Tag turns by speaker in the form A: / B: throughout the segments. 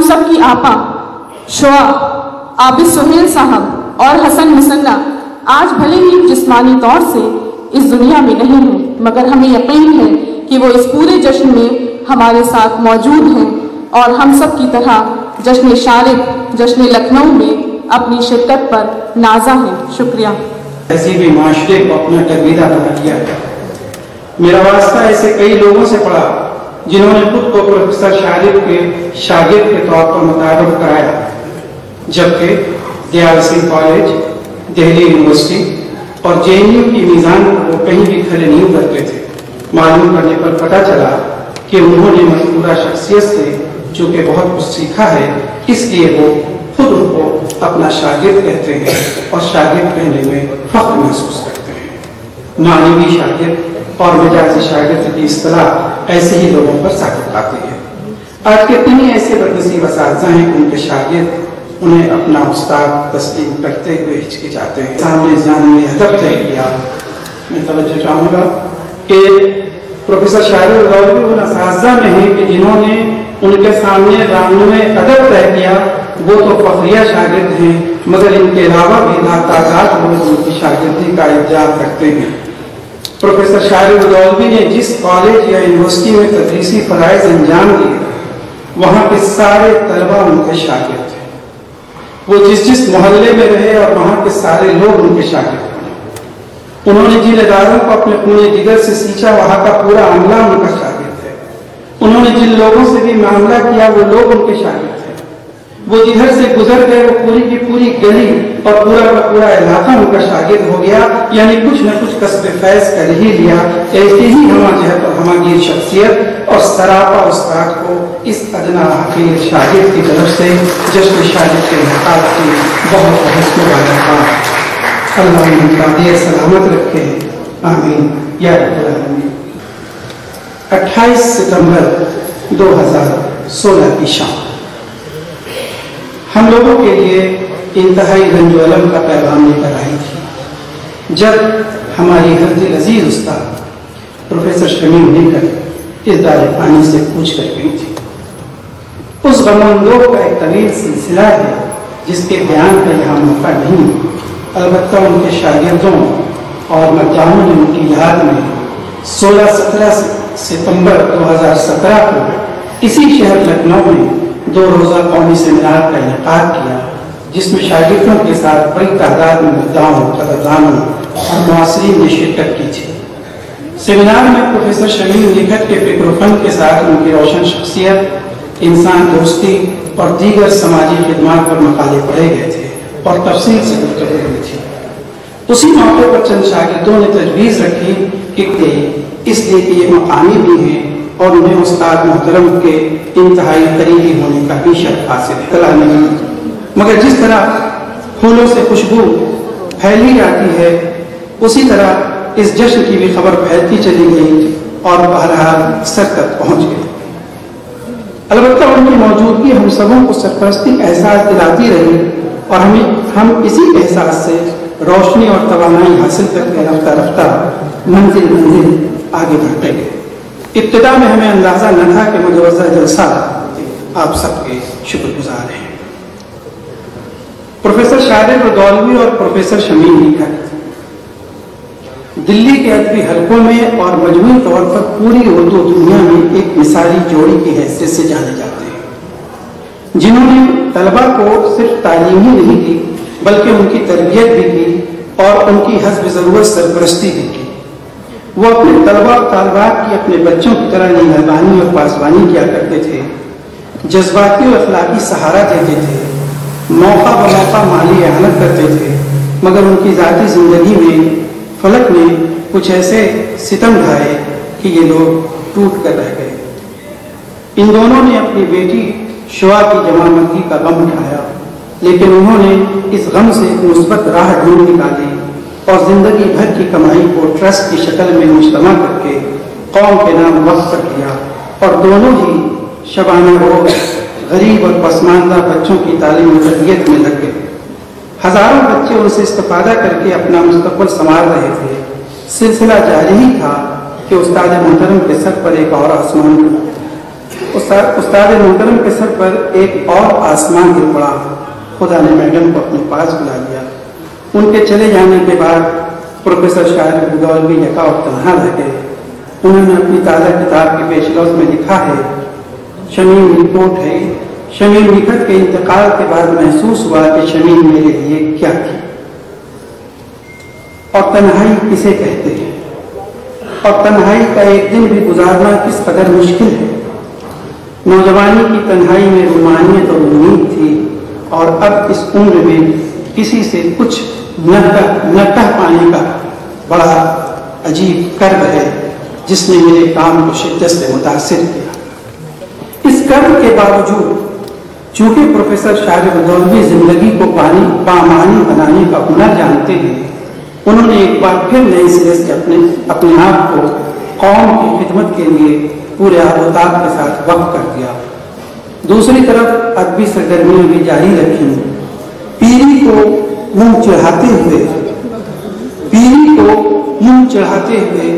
A: सब की आपा शोआ, आबिद सुहेल साहब और हसन मुसन्ना आज भले ही जिस्मानी तौर से इस दुनिया में नहीं हैं, मगर हमें यकीन है कि वो इस पूरे जश्न में हमारे साथ मौजूद हैं और हम सब की तरह जश्न शारिक, जश्न लखनऊ में अपनी शिरकत पर नाजा हैं। शुक्रिया।
B: ऐसे भी माशरे को अपना तकबीरा बना लिया। मेरा वास्ता ऐसे कई लोगों से पड़ा जिन्होंने खुद को प्रोफेसर शारिक के शागिर्द के तौर पर मुताबिक कराया, जबकि दयाल सिंह कॉलेज, दिल्ली यूनिवर्सिटी और JNU की मीज़ान को कहीं भी खड़े नहीं उतरते थे। मालूम करने पर पता चला कि उन्होंने मजबूरा शख्सियत से जो कि बहुत कुछ सीखा है, इसलिए वो खुद उनको अपना शागिर्द कहते हैं और शागिर्द कहने में फख्र महसूस करते हैं। मानवी शागिर्द और मिजाजी शागिर्द की इस्तिलाह ऐसे ही लोगों पर साबित आती है। आज के कितने ऐसे बदनसीब असातिज़ा हैं उनके शागिर्द उन्हें अपना उस्ताद तस्लीम करते हुए हिचकिचाते हैं। सामने जाने में अदब तय किया। मैं तवज्जो चाहूँगा कि प्रोफेसर शारिक गौरवी उन असातिज़ा में हैं कि जिन्होंने उनके सामने रामनुए अदब तय किया। वो तो फखरिया शागिर्द हैं, मगर इनके अलावा भी तादाद लोग उनकी शागिर्दी का इज्जात करते हैं। प्रोफेसर शारिक गौरवी ने जिस कॉलेज या यूनिवर्सिटी में तदरीसी फ़राइज़ अंजाम दिए, वहाँ के सारे तलबा उनके शागिर्द थे। वो जिस मोहल्ले में रहे और वहाँ के सारे लोग उनके शागिर्द थे। उन्होंने जिन इदारों को अपने पूरे जिगर से सींचा, वहाँ का पूरा अमला उनका शागिर्द है। उन्होंने जिन लोगों से भी मामला किया, वो लोग उनके शागिर्द थे। वो जिधर से गुजर गए, वो पूरी की पूरी गली और पूरा का पूरा इलाका उनका शागिर्द हो गया। यानी कुछ न कुछ कसब फैज कर ही लिया। ऐसे ही हमाजहत और हमागीर शख्सियत और सरापा उस्ताद को इस अदना हकीर शागिर्द की तरफ से जश्न शागिर्द के इनकाद की बहुत बहुत मुबारकबाद। अल्लाह उनका देर सलामत रखे, आमीन या रब्बल आलमीन। 28 सितंबर 2016 की शाम हम लोगों के लिए इंतहाई रंजो अलम का पैगाम लेकर आई थी, जब हमारी हरदिल अजीज उस्ताद प्रोफेसर शमीम लेकर इस दारे पानी से पूछ कर गई थी। उस गमंदों का एक तवील सिलसिला है जिसके बयान का यहाँ मौका नहीं। अलबत्ता उनके शागिर्दों और मद्दाहों ने उनकी याद में 16-17 सितंबर 2017 को इसी शहर लखनऊ में 2 रोज़ा कौमी सेमिनार का इनेकाद किया, जिसमें शागिर्दों के साथ बड़ी तादाद में मुद्दाओं, कदरदानों और मुआसरीन ने शिरकत की थी। सेमिनार में प्रोफेसर शमीम लिखत के फिक्र के साथ उनकी रोशन शख्सियत, इंसान दोस्ती और दीगर समाजी खिदमात पर मकाले पढ़े गए थे और तफसील से गुफ्तगू हुई थी। उसी मौके पर चंद शागिर्दों ने तजवीज़ रखी कि इसलिए कि ये मकामी भी हैं और उन्हें उस्ताद मोहतरम के इंतहाई करीबी होने का भी शर्फ हासिल कला नहीं। मगर जिस तरह फूलों से खुशबू फैली जाती है, उसी तरह इस जश्न की भी खबर फैलती चली गई और बहरहाल सर तक पहुँच गई। अलबत्ता उनकी मौजूदगी हम सबों को सरपरस्ती का एहसास दिलाती रही और हम इसी एहसास से रोशनी और तवानाई हासिल करके रफ्ता रफ्ता मंजिल आगे बढ़ते गए। इब्तिदा में हमें अंदाजा न था कि मुजवज़्ज़ा जलसा आप सबके शुक्रगुजार हैं। प्रोफेसर शारिक गौरवी और प्रोफेसर शमीम लिखत दिल्ली के अदबी हलकों में और मजमूई तौर पर पूरी उर्दू दुनिया में एक मिसाली जोड़ी की हैसियत से जाने जाते हैं, जिन्होंने तलबा को सिर्फ तालीम ही नहीं दी बल्कि उनकी तरबियत भी की और उनकी हस्ब ज़रूरत सरपरस्ती भी की। वो अपने तलबा और तालिबात की अपने बच्चों की तरह निगहबानी और पासबानी किया करते थे, जज्बाती और अखलाकी सहारा देते थे, मौका ब मौका माली एहनत करते थे। मगर उनकी ज़ाती ज़िंदगी में फलक ने कुछ ऐसे सितम ढाए कि ये लोग टूट कर रह गए। इन दोनों ने अपनी बेटी शुआ की जमानती का गम उठाया, लेकिन उन्होंने इस गम से एक मुस्बत राह ढूंढ निकाली और जिंदगी भर की कमाई को ट्रस्ट की शक्ल में मुजतमा करके कौम के नाम वक्फ कर दिया और दोनों ही शबाना रोज गरीब और पसमानदा बच्चों की तालीम और तरबियत में लग गए। हजारों बच्चे उनसे इस्तेफादा करके अपना मुस्तकबिल संवार रहे थे। सिलसिला जारी ही था कि उस्ताद मोहतरम के सर पर एक और आसमान उस्ताद मोहतरम के सर पर एक और आसमान गिर पड़ा। खुदा ने मैडम को अपने पास बुला लिया। उनके चले जाने के बाद प्रोफेसर शाहिद बुदौलवी यका और तन्हा रह गए। उन्होंने अपनी ताज़ा किताब के पेशलौस में लिखा है, शमीम रिपोर्ट है, शमीम लिखत के इंतकाल के बाद महसूस हुआ कि शमीम मेरे लिए क्या थी और तन्हाई किसे कहते हैं, और तन्हाई का एक दिन भी गुजारना किस कदर मुश्किल है। नौजवानी की तन्हाई में रूमानियत और उम्मीद थी, और अब इस उम्र में किसी से कुछ न कह पाने का बड़ा अजीब कर्ब है, जिसने मेरे काम को शिद्दत से मुतासिर किया। इस कर्ब के बावजूद चूंकि प्रोफेसर शाहिद बुदौलवी जिंदगी को बामानी बनाने का हुनर जानते हैं, उन्होंने एक बार फिर नए सिरे से अपने आप को कौम की खिदमत के लिए पूरे आबोताब के साथ वक्फ कर दिया। दूसरी तरफ अदबी सरगर्मियां भी जारी रखी। पीरी को मुंह चढ़ाते हुए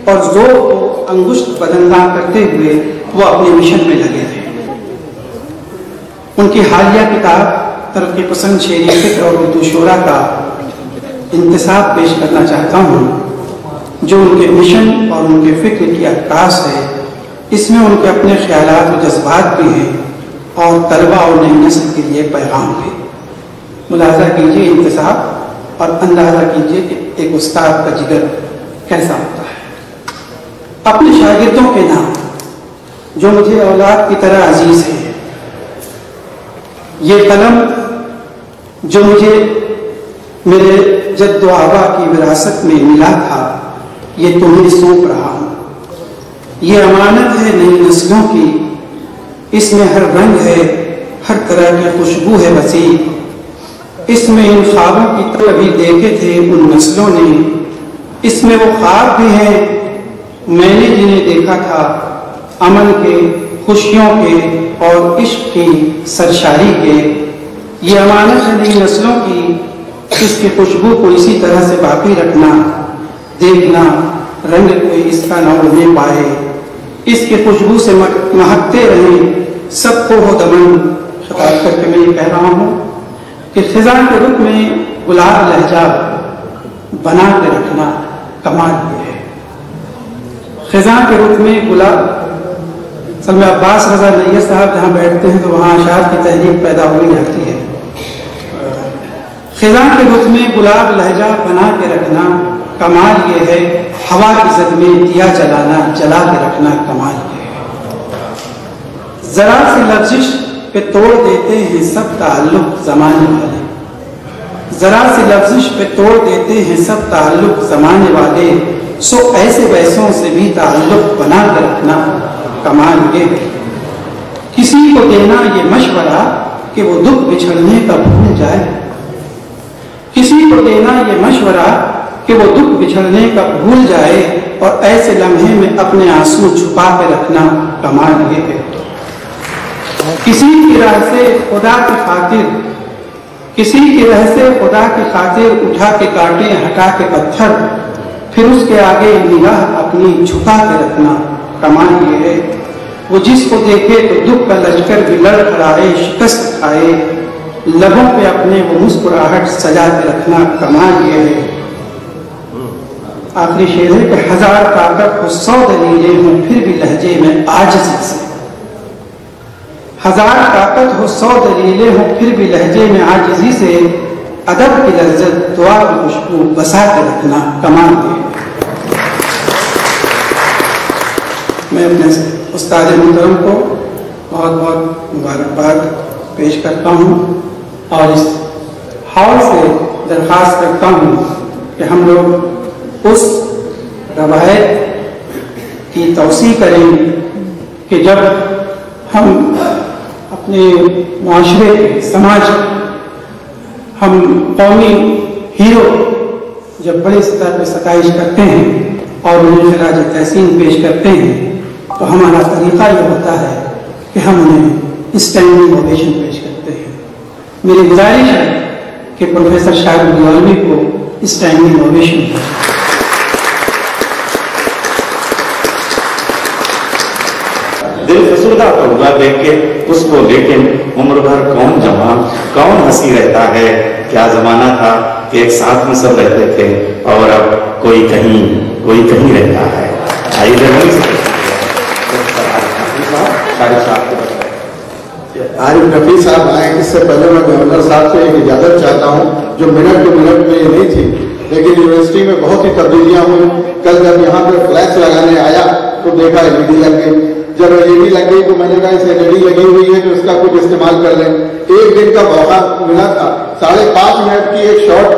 B: और जोर को अंगुष्ठ बदनदार करते हुए वो अपने मिशन में लगे रहे। उनकी हालिया किताब तरक्की पसंद शेरी फिक्र और उर्दू शोरा का इंतसाब पेश करना चाहता हूँ, जो उनके मिशन और उनके फिक्र की अक्कास है। इसमें उनके अपने ख्यालात और जज्बात भी हैं और तलबा और नई नस्ल के लिए पैगाम भी। मुलाजा कीजिए इंतसाब और अंदाजा कीजिए कि एक उस्ताद का जिगर कैसा होता है। अपने शागिर्दों के नाम जो मुझे औलाद की तरह अजीज है, ये कलम जो मुझे मेरे जद्दो आबा की विरासत में मिला था, ये तुम्हें सौंप रहा हूं। ये अमानत है नई नस्लों की, इसमें हर रंग है, हर तरह की खुशबू है वसी। इसमें इन ख्वाबों की तो अभी देखे थे उन नस्लों ने, इसमें वो ख्वाब भी हैं मैंने जिन्हें देखा था, अमन के, खुशियों के और इश्क की सरशारी के। ये अमानत है नई नस्लों की, इसकी खुशबू को इसी तरह से बाकी रखना, देखना रंग कोई इसका न उड़ने पाए, इसकी खुशबू से महकते रहे सबको हो दमन। खिताब करके मैं ये कह रहा हूँ कि खिजा के रुख में गुलाब लहजा बना के रखना कमाल ये है। खिजा के रुख में गुलाब, असल में अब्बास रजा नैयर साहब जहाँ बैठते हैं तो वहाँ अशार की तहरीक पैदा हुई जाती है। खिजा के रुख में गुलाब लहजा बना के रखना कमाल ये है, हवा की जद में दिया जलाना जला के रखना कमाल ये है। जरा सी लफ्जिश पे तोड़ देते हैं सब ताल्लुक जमाने वाले, जरा सी लफ्जिश पे तोड़ देते हैं सब ताल्लुक जमाने वाले। सो ऐसे वैसों से भी ताल्लुक बना कर रखना कमाल ये है। किसी को देना ये मशवरा कि वो दुख बिछड़ने का भूल जाए, किसी को देना ये मशवरा कि वो दुख बिछड़ने का भूल जाए, और ऐसे लम्हे में अपने आंसू छुपा के रखना कमाल ये है। किसी की राह से खुदा की खातिर, किसी की राह से खुदा की खातिर उठा के काटे हटा के पत्थर, फिर उसके आगे निगाह अपनी झुका के रखना कमाल ये है। वो जिसको देखे तो दुख का लश्कर भी लड़ खड़ाए शिकस्त खाए, लबों पे अपने वो मुस्कुराहट सजा के रखना कमाल ये है। आखिरी शेर है कि हजार ताकत हो 100 दलीलें हों फिर भी लहजे में आजिज़ी से, हजार ताकत हो 100 दलीलें हों फिर भी लहजे में आजिज़ी से, अदब की लज्जत दुआ की खुशबू बसा के रखना कमाल ये है। मैं अपने उस्ताद मोहतरम को बहुत बहुत मुबारकबाद पेश करता हूँ और इस हॉल से दरख्वास्त करता हूँ कि हम लोग उस रवायत की तौसी करें कि जब हम अपने माशरे समाज, हम कौमी हीरो जब बड़े स्तर पर सताइश करते हैं और उन्हें खराज तहसीन पेश करते हैं, तो हमारा तरीका ये होता है कि हम उन्हें स्टैंडिंग ओवेशन पेश करते हैं। मेरी गुजारिश है कि प्रोफेसर शाहिद बुदौलवी को स्टैंडिंग ओवेशन
C: दिल सुरदा पड़ूगा देख के उसको, लेकिन उम्र भर कौन जमा कौन हंसी रहता है। क्या जमाना था कि एक साथ में सब रहते थे, और अब कोई कहीं रहता है।
D: आरिफ रफी साहब आए, इससे पहले मैं गवर्नर साहब से एक इजाजत चाहता हूँ, जो मिनट टू मिनट में ये नहीं थी, लेकिन यूनिवर्सिटी में बहुत ही तब्दीलियां हुई। कल जब यहाँ पे फ्लैश लगाने आया तो देखा एलईडी लग गई। जब एलईडी लग गई तो मैंने कहा इस एलईडी लगी हुई है तो इसका कुछ इस्तेमाल कर लें। एक दिन का मौका मिला था, 5.5 मिनट की एक शॉर्ट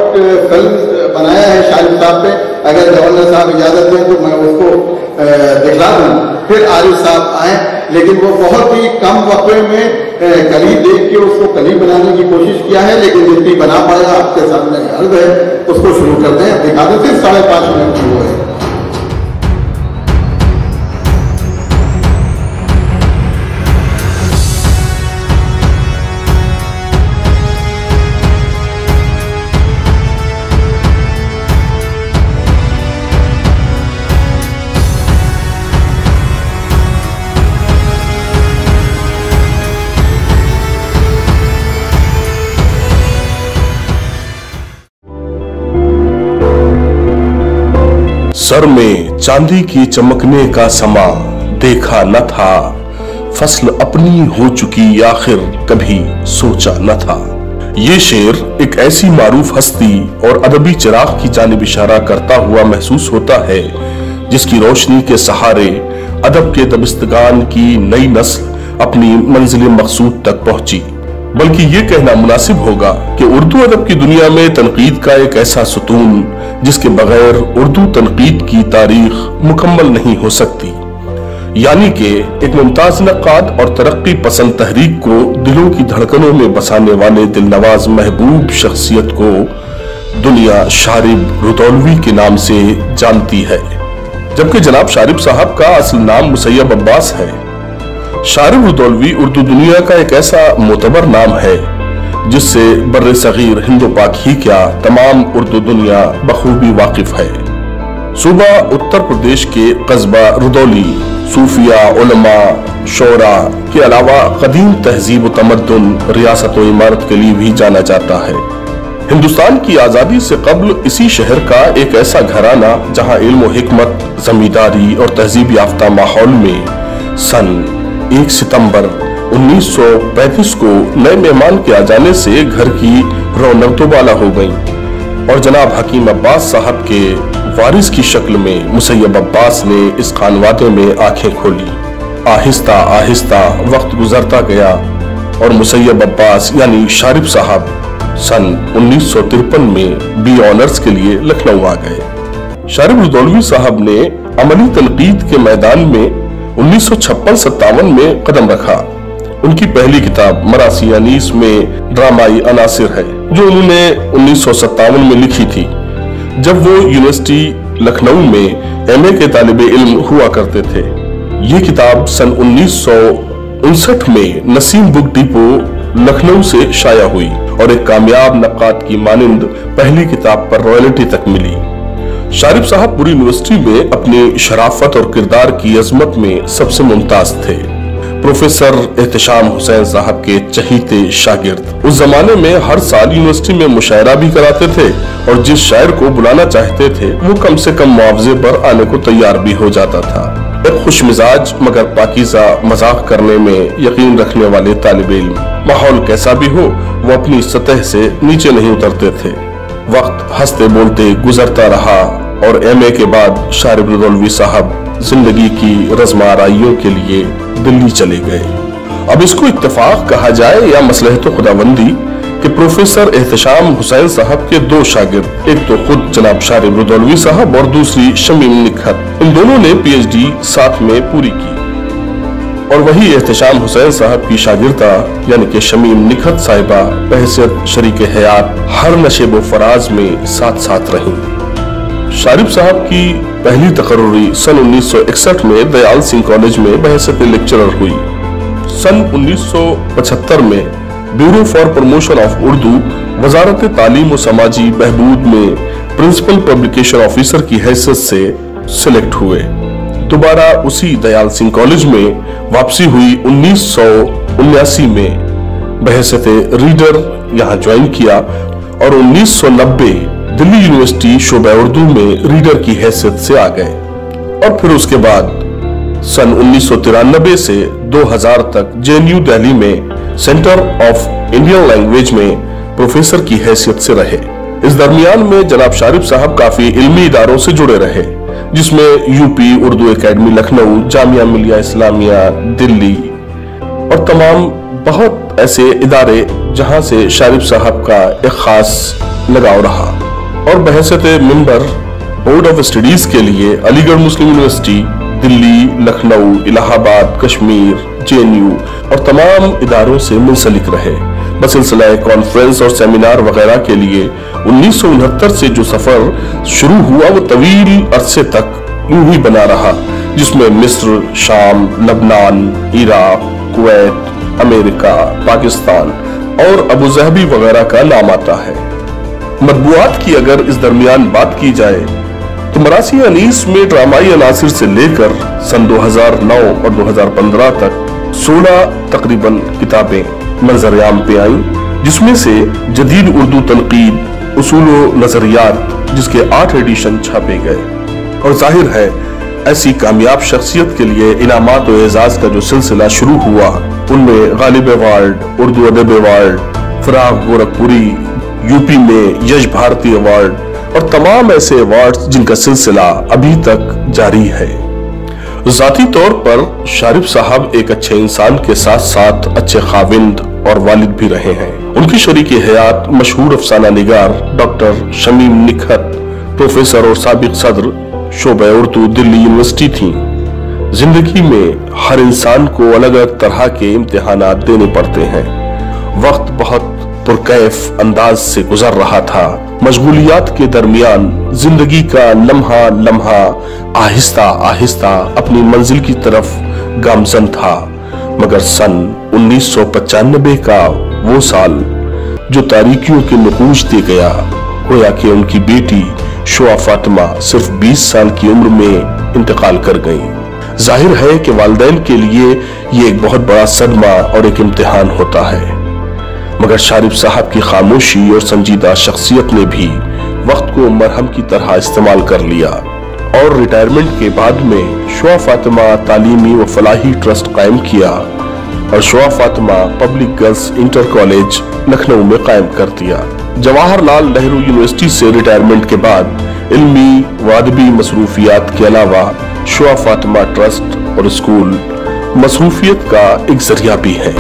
D: फिल्म बनाया है शाहिद साहब पे, अगर गवर्नर साहब इजाजत दें तो मैं उसको दिखला दूं। फिर आरिफ साहब आए, लेकिन वो बहुत ही कम वक्फे में कली देख के उसको कली बनाने की कोशिश किया है, लेकिन जितनी बना पाया आपके सामने अर्ज है, उसको शुरू कर दें, दिखा दें। सिर्फ 5.5 मिनट की वो है।
E: सर में चांदी की चमकने का समा देखा न था, फसल अपनी हो चुकी आखिर कभी सोचा न था। ये शेर एक ऐसी मारूफ हस्ती और अदबी चिराग की जानिब इशारा करता हुआ महसूस होता है, जिसकी रोशनी के सहारे अदब के दबिस्तगान की नई नस्ल अपनी मंजिल मकसूद तक पहुंची। बल्कि ये कहना मुनासिब होगा कि उर्दू अदब की दुनिया में तनकीद का एक ऐसा सुतून जिसके बगैर उर्दू तनकीद की तारीख मुकम्मल नहीं हो सकती। यानी कि एक मुमताज नक्काद और तरक्की पसंद तहरीक को दिलों की धड़कनों में बसाने वाले दिलनवाज महबूब शख्सियत को दुनिया शारिब रुदौलवी के नाम से जानती है, जबकि जनाब शारिब साहब का असल नाम मुसैयब अब्बास है। शारिब रुदौलवी उर्दू दुनिया का एक ऐसा मोतबर नाम है जिससे बर्रे सगीर हिंदो पाक ही क्या तमाम उर्दू दुनिया बखूबी वाकिफ है। सूबा उत्तर प्रदेश के कस्बा रुदौली सूफिया, उलमा, शोरा के अलावा कदीम तहजीब व तमद्दुन, रियासत व इमारत के लिए भी जाना जाता है। हिंदुस्तान की आजादी से कब्ल इसी शहर का एक ऐसा घराना जहां इल्म व हिकमत, जमींदारी और तहजीब याफ्ता माहौल में सन 1 सितंबर 1935 को नए मेहमान के आ जाने से घर की रौनक दोबाला हो गई और जनाब हकीम अब्बास साहब के वारिस की शक्ल में मुसैयब अब्बास ने इस खानवादे में आंखें खोली। आहिस्ता आहिस्ता वक्त गुजरता गया और मुसैयब अब्बास यानी शारिब साहब सन 1953 में बी ऑनर्स के लिए लखनऊ आ गए। शारिब रुदौलवी साहब ने अमली तनकीद के मैदान में 1956-57 में कदम रखा। उनकी पहली किताब मरासी अनीस में ड्रामाई अनासिर है, जो उन्होंने 1957 में लिखी थी, जब वो यूनिवर्सिटी लखनऊ में एमए के तालिबे इल्म हुआ करते थे। ये किताब सन 1959 में नसीम बुक डिपो लखनऊ से शाया हुई और एक कामयाब नक्काद की मानिंद पहली किताब पर रॉयल्टी तक मिली। शारिब साहब पूरी यूनिवर्सिटी में अपनी शराफत और किरदार की अजमत में सबसे मुमताज थे। प्रोफेसर एहतशाम हुसैन साहब के चहीते शागिर्द उस जमाने में हर साल यूनिवर्सिटी में मुशायरा भी कराते थे और जिस शायर को बुलाना चाहते थे वो कम से कम मुआवजे पर आने को तैयार भी हो जाता था। एक खुशमिजाज मगर पाकीज़ा मजाक करने में यकीन रखने वाले तालिब इल्म, माहौल कैसा भी हो, वो अपनी सतह से नीचे नहीं उतरते थे। वक्त हंसते बोलते गुजरता रहा और एमए के बाद शारिब रुदौलवी साहब जिंदगी की रज़्माराइयों के लिए दिल्ली चले गए। अब इसको इत्तेफाक कहा जाए या मसलहत खुदाबंदी कि प्रोफेसर एहतशाम हुसैन साहब के 2 शागिर्द, एक तो खुद जनाब शारिब रुदौलवी साहब और दूसरी शमीम निखत, इन दोनों ने पीएचडी साथ में पूरी की और वही एहतशाम हुसैन साहब की शागिर्दा यानी कि शमीम निखत साहिबा बहैसियत शरीक हयात हर नशेब व फराज में साथ साथ रहीं। शारिब साहब की पहली तकर्रुरी सन 1961 में दयाल सिंह कॉलेज में बहैसियत लेक्चरर हुई। सन 1975 में bureau for promotion of Urdu वजारत तालीम व समाजी बहबूद में प्रिंसिपल पब्लिकेशन ऑफिसर की हैसियत से सिलेक्ट हुए। दोबारा उसी दयाल सिंह कॉलेज में वापसी हुई 1979 में बहसते रीडर यहां ज्वाइन किया और 1990 दिल्ली यूनिवर्सिटी शोबा उर्दू में रीडर की हैसियत से आ गए और फिर उसके बाद सन 1993 से 2000 तक JNU दिल्ली में सेंटर ऑफ इंडियन लैंग्वेज में प्रोफेसर की हैसियत से रहे। इस दरमियान में जनाब शारिफ साहब काफी इल्मी इदारों से जुड़े रहे, जिसमें यूपी उर्दू एकेडमी लखनऊ, जामिया मिलिया इस्लामिया दिल्ली और तमाम बहुत ऐसे इदारे जहां से शारिफ साहब का एक खास लगाव रहा। और बहसते मेंबर बोर्ड ऑफ स्टडीज के लिए अलीगढ़ मुस्लिम यूनिवर्सिटी, दिल्ली, लखनऊ, इलाहाबाद, कश्मीर, JNU और तमाम इदारों से मुंसलिक रहे। बसिलसिला कॉन्फ्रेंस और सेमिनार वगैरह के लिए 1969 से जो सफर शुरू हुआ वो तवील अरसे तक यूं ही बना रहा, जिसमें मिस्र, शाम, लबनान, इराक, कुवैत, अमेरिका, पाकिस्तान और अबू ज़हबी वगैरह का नाम आता है। मतबूआत की अगर इस दरमियान बात की जाए तो मरासी अनीस में ड्रामाई अनासिर से लेकर सन 2009 और 2015 तक 16 तकरीबन किताबें मंजर-ए-आम पे आईं, जिसमें से जदीद उर्दू तनकीद, उसूल व नजरियात जिसके 8 एडिशन छापे गए। और जाहिर है ऐसी कामयाब शख्सियत के लिए इनामात व एजाज का जो सिलसिला शुरू हुआ, उनमें गालिब अवार्ड, उर्दू अदब अवार्ड, फराग गोरखपुरी, यूपी में यश भारती अवार्ड और तमाम ऐसे अवार्ड्स जिनका सिलसिला अभी तक जारी है। जाती तौर पर शारिफ साहब एक अच्छे इंसान के साथ साथ अच्छे खाविंद और वालिद भी रहे हैं। उनकी शरीके हयात मशहूर अफसाना निगार डॉक्टर शमीम निखत, प्रोफेसर और साबिक सदर शोबा उर्दू दिल्ली यूनिवर्सिटी थी। जिंदगी में हर इंसान को अलग अलग तरह के इम्तिहानात देने पड़ते हैं। वक्त बहुत पुरकैफ अंदाज से गुजर रहा था। मशगूलियात के दरमियान जिंदगी का लम्हा लम्हा आहिस्ता आहिस्ता अपनी मंजिल की तरफ गामजन था। मगर सन 1995 का वो साल जो तारीकियों के नकूश दे गया, गोया कि उनकी बेटी शुआ फातिमा सिर्फ 20 साल की उम्र में इंतकाल कर गई। जाहिर है कि वालिदैन के लिए ये एक बहुत बड़ा सदमा और एक इम्तिहान होता है। मगर शारिफ साहब की खामोशी और संजीदा शख्सियत ने भी वक्त को मरहम की तरह इस्तेमाल कर लिया और रिटायरमेंट के बाद में शुआ फातिमा तालीमी व फलाही ट्रस्ट कायम किया और Shua Fatima public girls inter college Lucknow में कायम कर दिया। जवाहरलाल नेहरू यूनिवर्सिटी से रिटायरमेंट के बाद इल्मी व अदबी मसरूफियात के अलावा शुआ फातिमा ट्रस्ट और स्कूल मसरूफियत का एक जरिया भी है।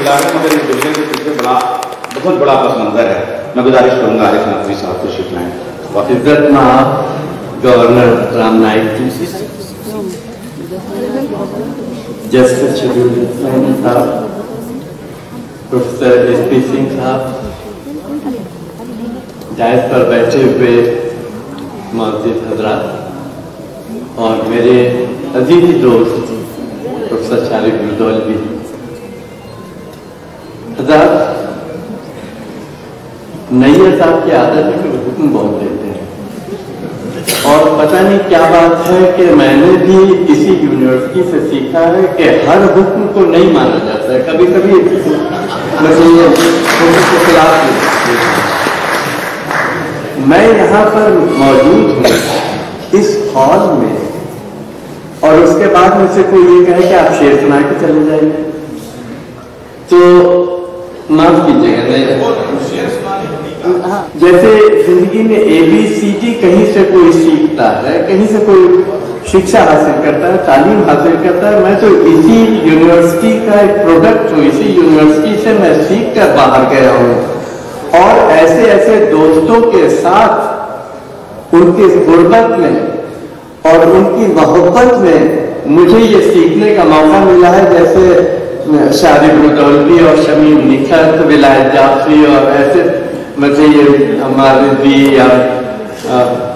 C: मगर दुनिया के पीछे बहुत बड़ा पस मंजर है। मैं गुजारिश करूंगा आरिफ नकवी साहब को शिकलाएं।
F: इज्जत मां गवर्नर राम नाइक जी, जस्टिस शेड्यूल साहब, प्रोफेसर SP सिंह साहब, डायस पर बैठे हुए मौजूद हजरात और मेरे अजीज दोस्त प्रोफेसर शारिफ मुतवल्ली हजरात, नैयर साहब की आदत है कि हुक्म बहुत देते हैं और पता नहीं क्या बात है कि मैंने भी इसी यूनिवर्सिटी से सीखा है कि हर हुक्म को नहीं माना जाता है। कभी कभी मैं यहाँ पर मौजूद हूँ इस हॉल में और उसके बाद मुझसे कोई ये कहे कि आप शेर सुना के चले जाइए, तो माफ कीजिएगा, जैसे जिंदगी में ABCD कहीं से कोई सीखता है, कहीं से कोई शिक्षा हासिल करता है, तालीम हासिल करता है। मैं तो इसी यूनिवर्सिटी का एक प्रोडक्ट हूँ, इसी यूनिवर्सिटी से मैं सीख कर बाहर गया हूँ और ऐसे ऐसे दोस्तों के साथ उनकी गुर्बत में और उनकी मोहब्बत में मुझे ये सीखने का मौका मिला है। जैसे शारिफ मुतवल्ली और शमीम निखत, विलायत जाफरी और ऐसे मुझे ये मालिदी या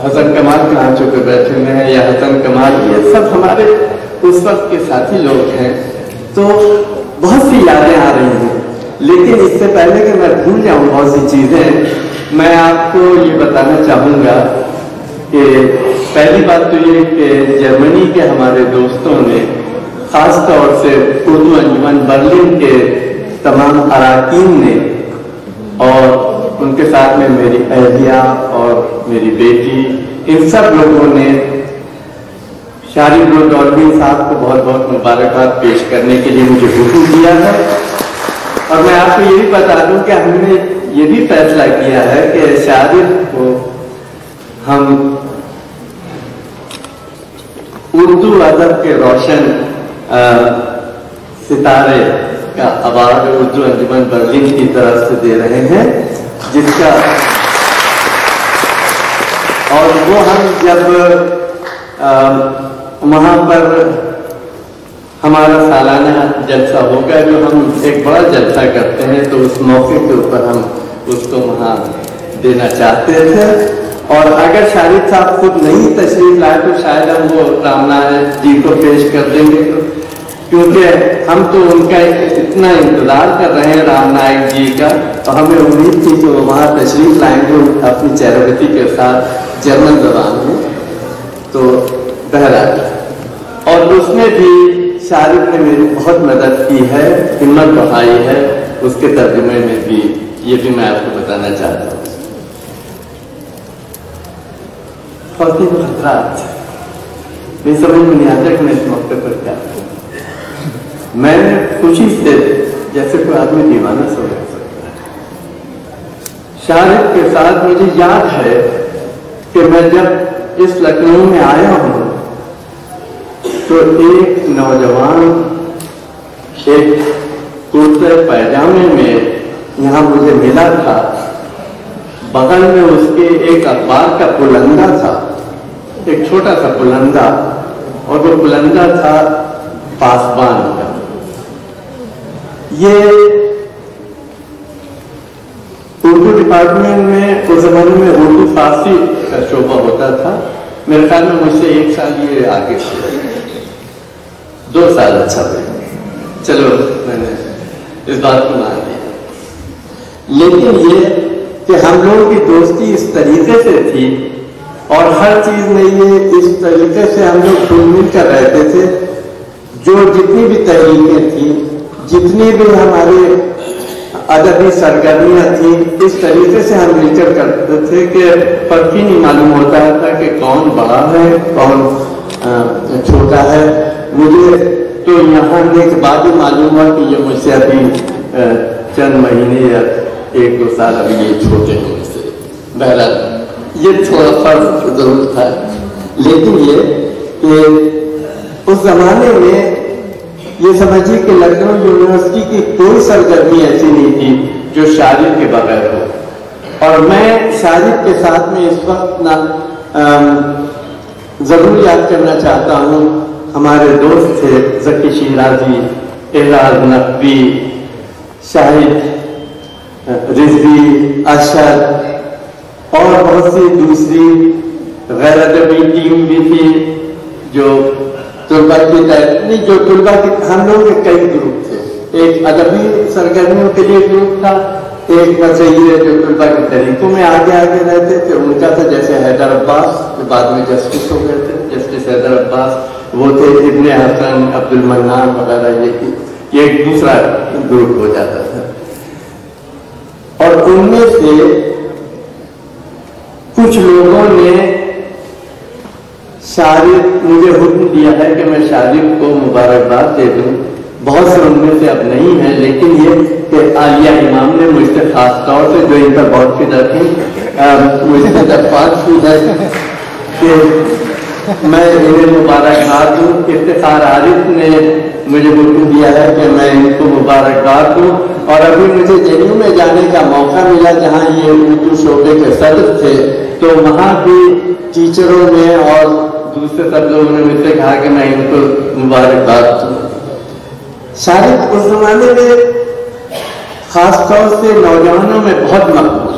F: हसन कमाल क्रांचों पे बैठे हुए हैं या हसन कमाल, ये सब हमारे उस वक्त के साथी लोग हैं। तो बहुत सी यादें आ रही हैं, लेकिन इससे पहले कि मैं भूल जाऊं बहुत सी चीजें, मैं आपको ये बताना चाहूँगा कि पहली बात तो ये कि जर्मनी के हमारे दोस्तों ने खास तौर से उर्दू अंजुमन बर्लिन के तमाम अरकान ने और उनके साथ में मेरी अहलिया और मेरी बेटी, इन सब लोगों ने शारिब रोडौलवी साहब को बहुत बहुत मुबारकबाद पेश करने के लिए मुझे हुक्म दिया है। और मैं आपको ये भी बता दूं कि हमने ये भी फैसला किया है कि शारिब को हम उर्दू अदब के रोशन सितारे का अवार्ड उर्दू अंजुमन बर्लिन की तरफ से दे रहे हैं, जिसका और वो हम जब वहाँ पर हमारा सालाना जलसा होगा, जो हम एक बड़ा जलसा करते हैं, तो उस मौके के ऊपर हम उसको वहाँ देना चाहते थे। और अगर शारिब साहब खुद नहीं तशरीफ लाए तो शायद हम वो रामनाथ जी को पेश कर देंगे, क्योंकि हम तो उनका इतना इंतजार कर रहे हैं रामनाथ जी का, तो हमें उम्मीद थी कि वो वहाँ तशरीफ लाएंगे अपनी चैरिटी के साथ जर्मन जबान में। तो बहरहाल, और उसमें भी शारिब ने मेरी बहुत मदद की है, हिम्मत बढ़ाई है, उसके तर्जुमे में भी ये भी मैं आपको बताना चाहता हूँ। मैं समझ में नहीं आता कि मैं इस मौके पर क्या करूं। मैं खुशी से जैसे कोई आदमी दीवाना सा हो सकता है। शारिब के साथ मुझे याद है कि मैं जब इस लखनऊ में आया हूं तो एक नौजवान एक कुर्ते पैजामे में यहाँ मुझे मिला था। बगल में उसके एक अखबार का पुलंदा था, एक छोटा सा पुलंदा, और वो पुलंदा था पासबान का। ये उर्दू डिपार्टमेंट में उस जमाने में उर्दू फारसी का शोबा होता था। मेरे ख्याल में मुझसे 1 साल ये आगे थे, 2 साल अच्छा थे। चलो मैंने इस बात को मान लिया, लेकिन ये कि हम लोगों की दोस्ती इस तरीके से थी और हर चीज में ये इस तरीके से हम लोग घुल मिल कर रहते थे। जो जितनी भी तहरीकें थी, जितनी भी हमारे अदबी सरगर्मियां थी, इस तरीके से हम मिलकर करते थे कि फर्क ही नहीं मालूम होता था कि कौन बड़ा है कौन छोटा है। मुझे तो यहाँ आने के बाद ही मालूम हुआ कि ये मुझसे अभी चंद महीने या 1-2 साल अभी ये छोटे हैं मुझसे। बहरहाल ये थोड़ा फर्क जरूर था, लेकिन ये कि उस जमाने में ये समझिए कि लखनऊ यूनिवर्सिटी की कोई सरगर्मी ऐसी नहीं थी जो शारिब के बगैर हो। और मैं शारिब के साथ में इस वक्त ना जरूर याद करना चाहता हूँ, हमारे दोस्त थे ज़की शिराजी, एराज नकवी, शाहिद रिजवी, अशद और बहुत सी दूसरी गैर अदबी टीम भी थी। जो तुलबा की नहीं, जो तुलबा की हम लोग के कई ग्रुप थे। एक अदबी सरगर्मियों के लिए ग्रुप था, एक मसइये जो तुलबा के तरीकों में आगे आगे रहते थे उनका था, जैसे हैदर अब्बास जो बाद में जस्टिस हो गए थे, जस्टिस हैदर अब्बास वो थे, इब्ने हसन, अब्दुल मन्नान वगैरह, ये एक दूसरा ग्रुप हो जाता था। और उनमें से कुछ लोगों ने शारिब मुझे हुक्म दिया है कि मैं शारिब को मुबारकबाद दे दूं। बहुत से उनमें से अब नहीं है, लेकिन ये कि आलिया इमाम ने मुझसे खास तौर से, जो इन पर बहुत फिदा थी, मुझसे दरख्वास्त की है कि मैं इन्हें मुबारकबाद दूं। इफ्तिखार आरिफ ने मुझे हुक्म दिया है कि मैं इनको मुबारकबाद दूं। और अभी मुझे जेएनयू में जाने का मौका मिला, जहां ये उर्दू शोबे के सदर थे, तो वहां भी टीचरों ने और दूसरे सब लोगों ने मुझसे कहा कि मैं इनको मुबारकबाद दूं। शारिब उस जमाने में खासतौर से नौजवानों में बहुत मकबूल,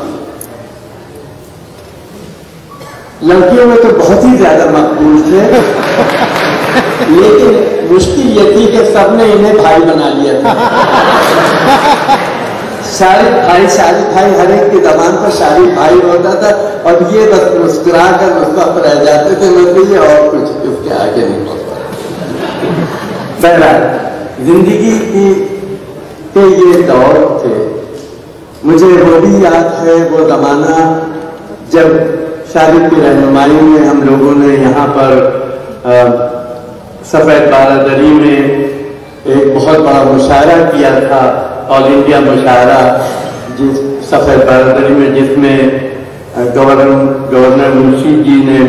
F: लड़कियों में तो बहुत ही ज्यादा मकबूल थे। लेकिन मुश्किल ये थी कि सबने इन्हें भाई बना लिया था। शारिक भाई हर एक की जबान पर शारिक भाई होता था और ये बस मुस्कुरा कर मुस्कुराते रह जाते थे, मतलब ये और कुछ इसके आगे नहीं होता। बहरहाल जिंदगी के ये दौर थे। मुझे वो भी याद है वो जमाना जब शारिक की रहनुमाई में हम लोगों ने यहाँ पर सफेद बारादरी में एक बहुत बड़ा मुशायरा किया था, ऑल इंडिया मुशायरा, जिस सफेद बारादरी में जिसमें गवर्नर मुंशी जी ने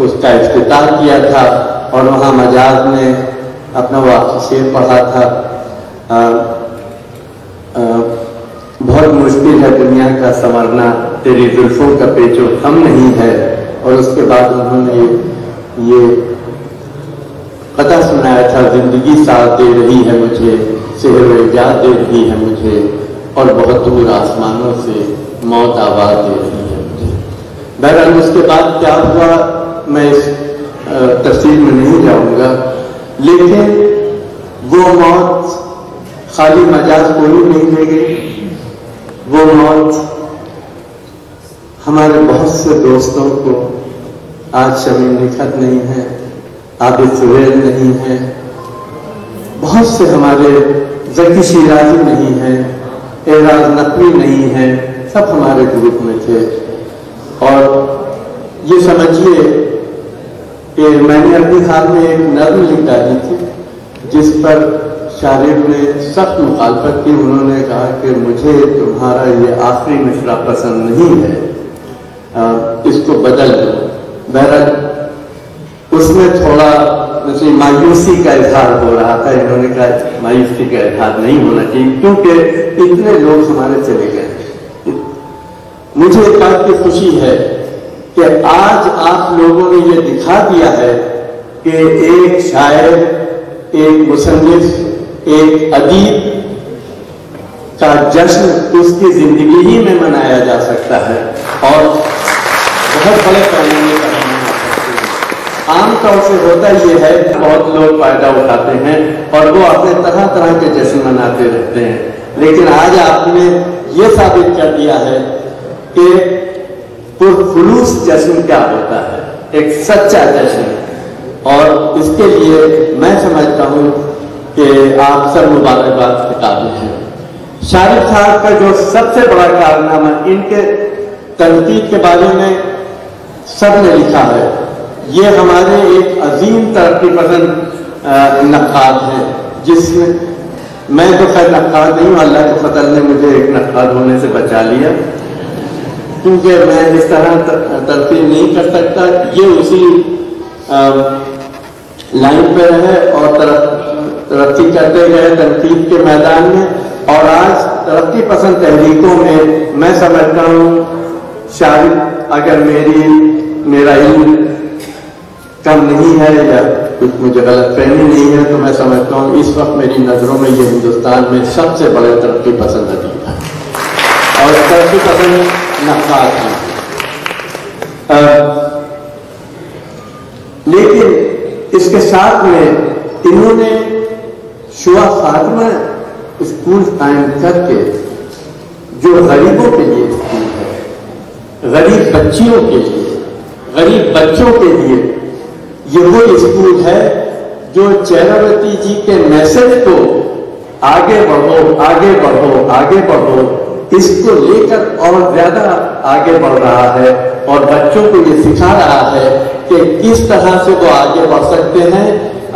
F: उसका इफ्तिताह किया था और वहाँ मजाज ने अपना वो शेर पढ़ा था, बहुत मुश्किल है दुनिया का संवरना, तेरी जुल्फों का पेचो थम नहीं है। और उसके बाद उन्होंने ये पता सुनाया था, जिंदगी साथ दे रही है मुझे, सेहर याद दे रही है मुझे, और बहुत दूर आसमानों से मौत आवाज दे रही है मुझे। बहरहाल उसके बाद क्या हुआ मैं इस तफसील में नहीं जाऊंगा, लेकिन वो मौत खाली मजाज कोई नहीं ले गई। वो मौत हमारे बहुत से दोस्तों को, आज शमीम निखत नहीं है, आबिद सुहेल नहीं है, बहुत से हमारे ज़की शिराजी नहीं है, एराज नकवी नहीं है, सब हमारे ग्रुप में थे। और ये समझिए कि मैंने अपने हाल में एक नज़्म लिख डाली थी जिस पर शारिर ने सख्त मुखालफत की। उन्होंने कहा कि मुझे तुम्हारा ये आखिरी मिसरा पसंद नहीं है, इसको बदल दो। बहरहाल उसमें थोड़ा मुझे मायूसी का इजहार हो रहा था। इन्होंने कहा मायूसी का इजहार नहीं होना चाहिए क्योंकि इतने लोग हमारे चले गए। मुझे इस बात की खुशी है कि आज आप लोगों ने ये दिखा दिया है कि एक शायर, एक मुसन्निफ, एक अदीब का जश्न उसकी जिंदगी ही में मनाया जा सकता है और बहुत बड़े पैमाने पर मना सकते हैं। आमतौर से होता यह है कि बहुत लोग फायदा उठाते हैं और वो अपने तरह तरह के जश्न मनाते रहते हैं, लेकिन आज आपने ये साबित कर दिया है कि पुरखुलूस जश्न क्या होता है, एक सच्चा जश्न। और इसके लिए मैं समझता हूँ कि आप सब मुबारकबाद के काबिल हैं। शारिक साहब का जो सबसे बड़ा कारनामा, इनके तनकीद के बारे में सब ने लिखा है। ये हमारे एक अजीम तरक्की पसंद नक्काद हैं, जिसमें मैं तो खैर नक्काद नहीं हूँ, अल्लाह के फजल ने मुझे एक नक्काद होने से बचा लिया, क्योंकि मैं इस तरह तरक्की नहीं कर सकता। ये उसी लाइन पे रहे और तरक्की करते गए तनकीद के मैदान में। और आज तरक्की पसंद तहरीकों में मैं समझता हूँ शायद अगर मेरा इल्म कम नहीं है या कुछ मुझे गलतफहमी नहीं है तो मैं समझता हूँ इस वक्त मेरी नज़रों में ये हिंदुस्तान में सबसे बड़े तरक्की पसंद अदीब है और तरक्की पसंद नक्काद है। लेकिन इसके साथ में इन्होंने शुआ खातिमा स्कूल कायम करके जो गरीबों के लिए स्कूल है, गरीब बच्चियों के लिए, गरीब बच्चों के लिए, ये वो स्कूल है जो चेरावती जी के मैसेज को आगे बढ़ो, आगे बढ़ो, आगे बढ़ो, इसको लेकर और ज्यादा आगे बढ़ रहा है और बच्चों को ये सिखा रहा है कि किस तरह से वो आगे बढ़ सकते हैं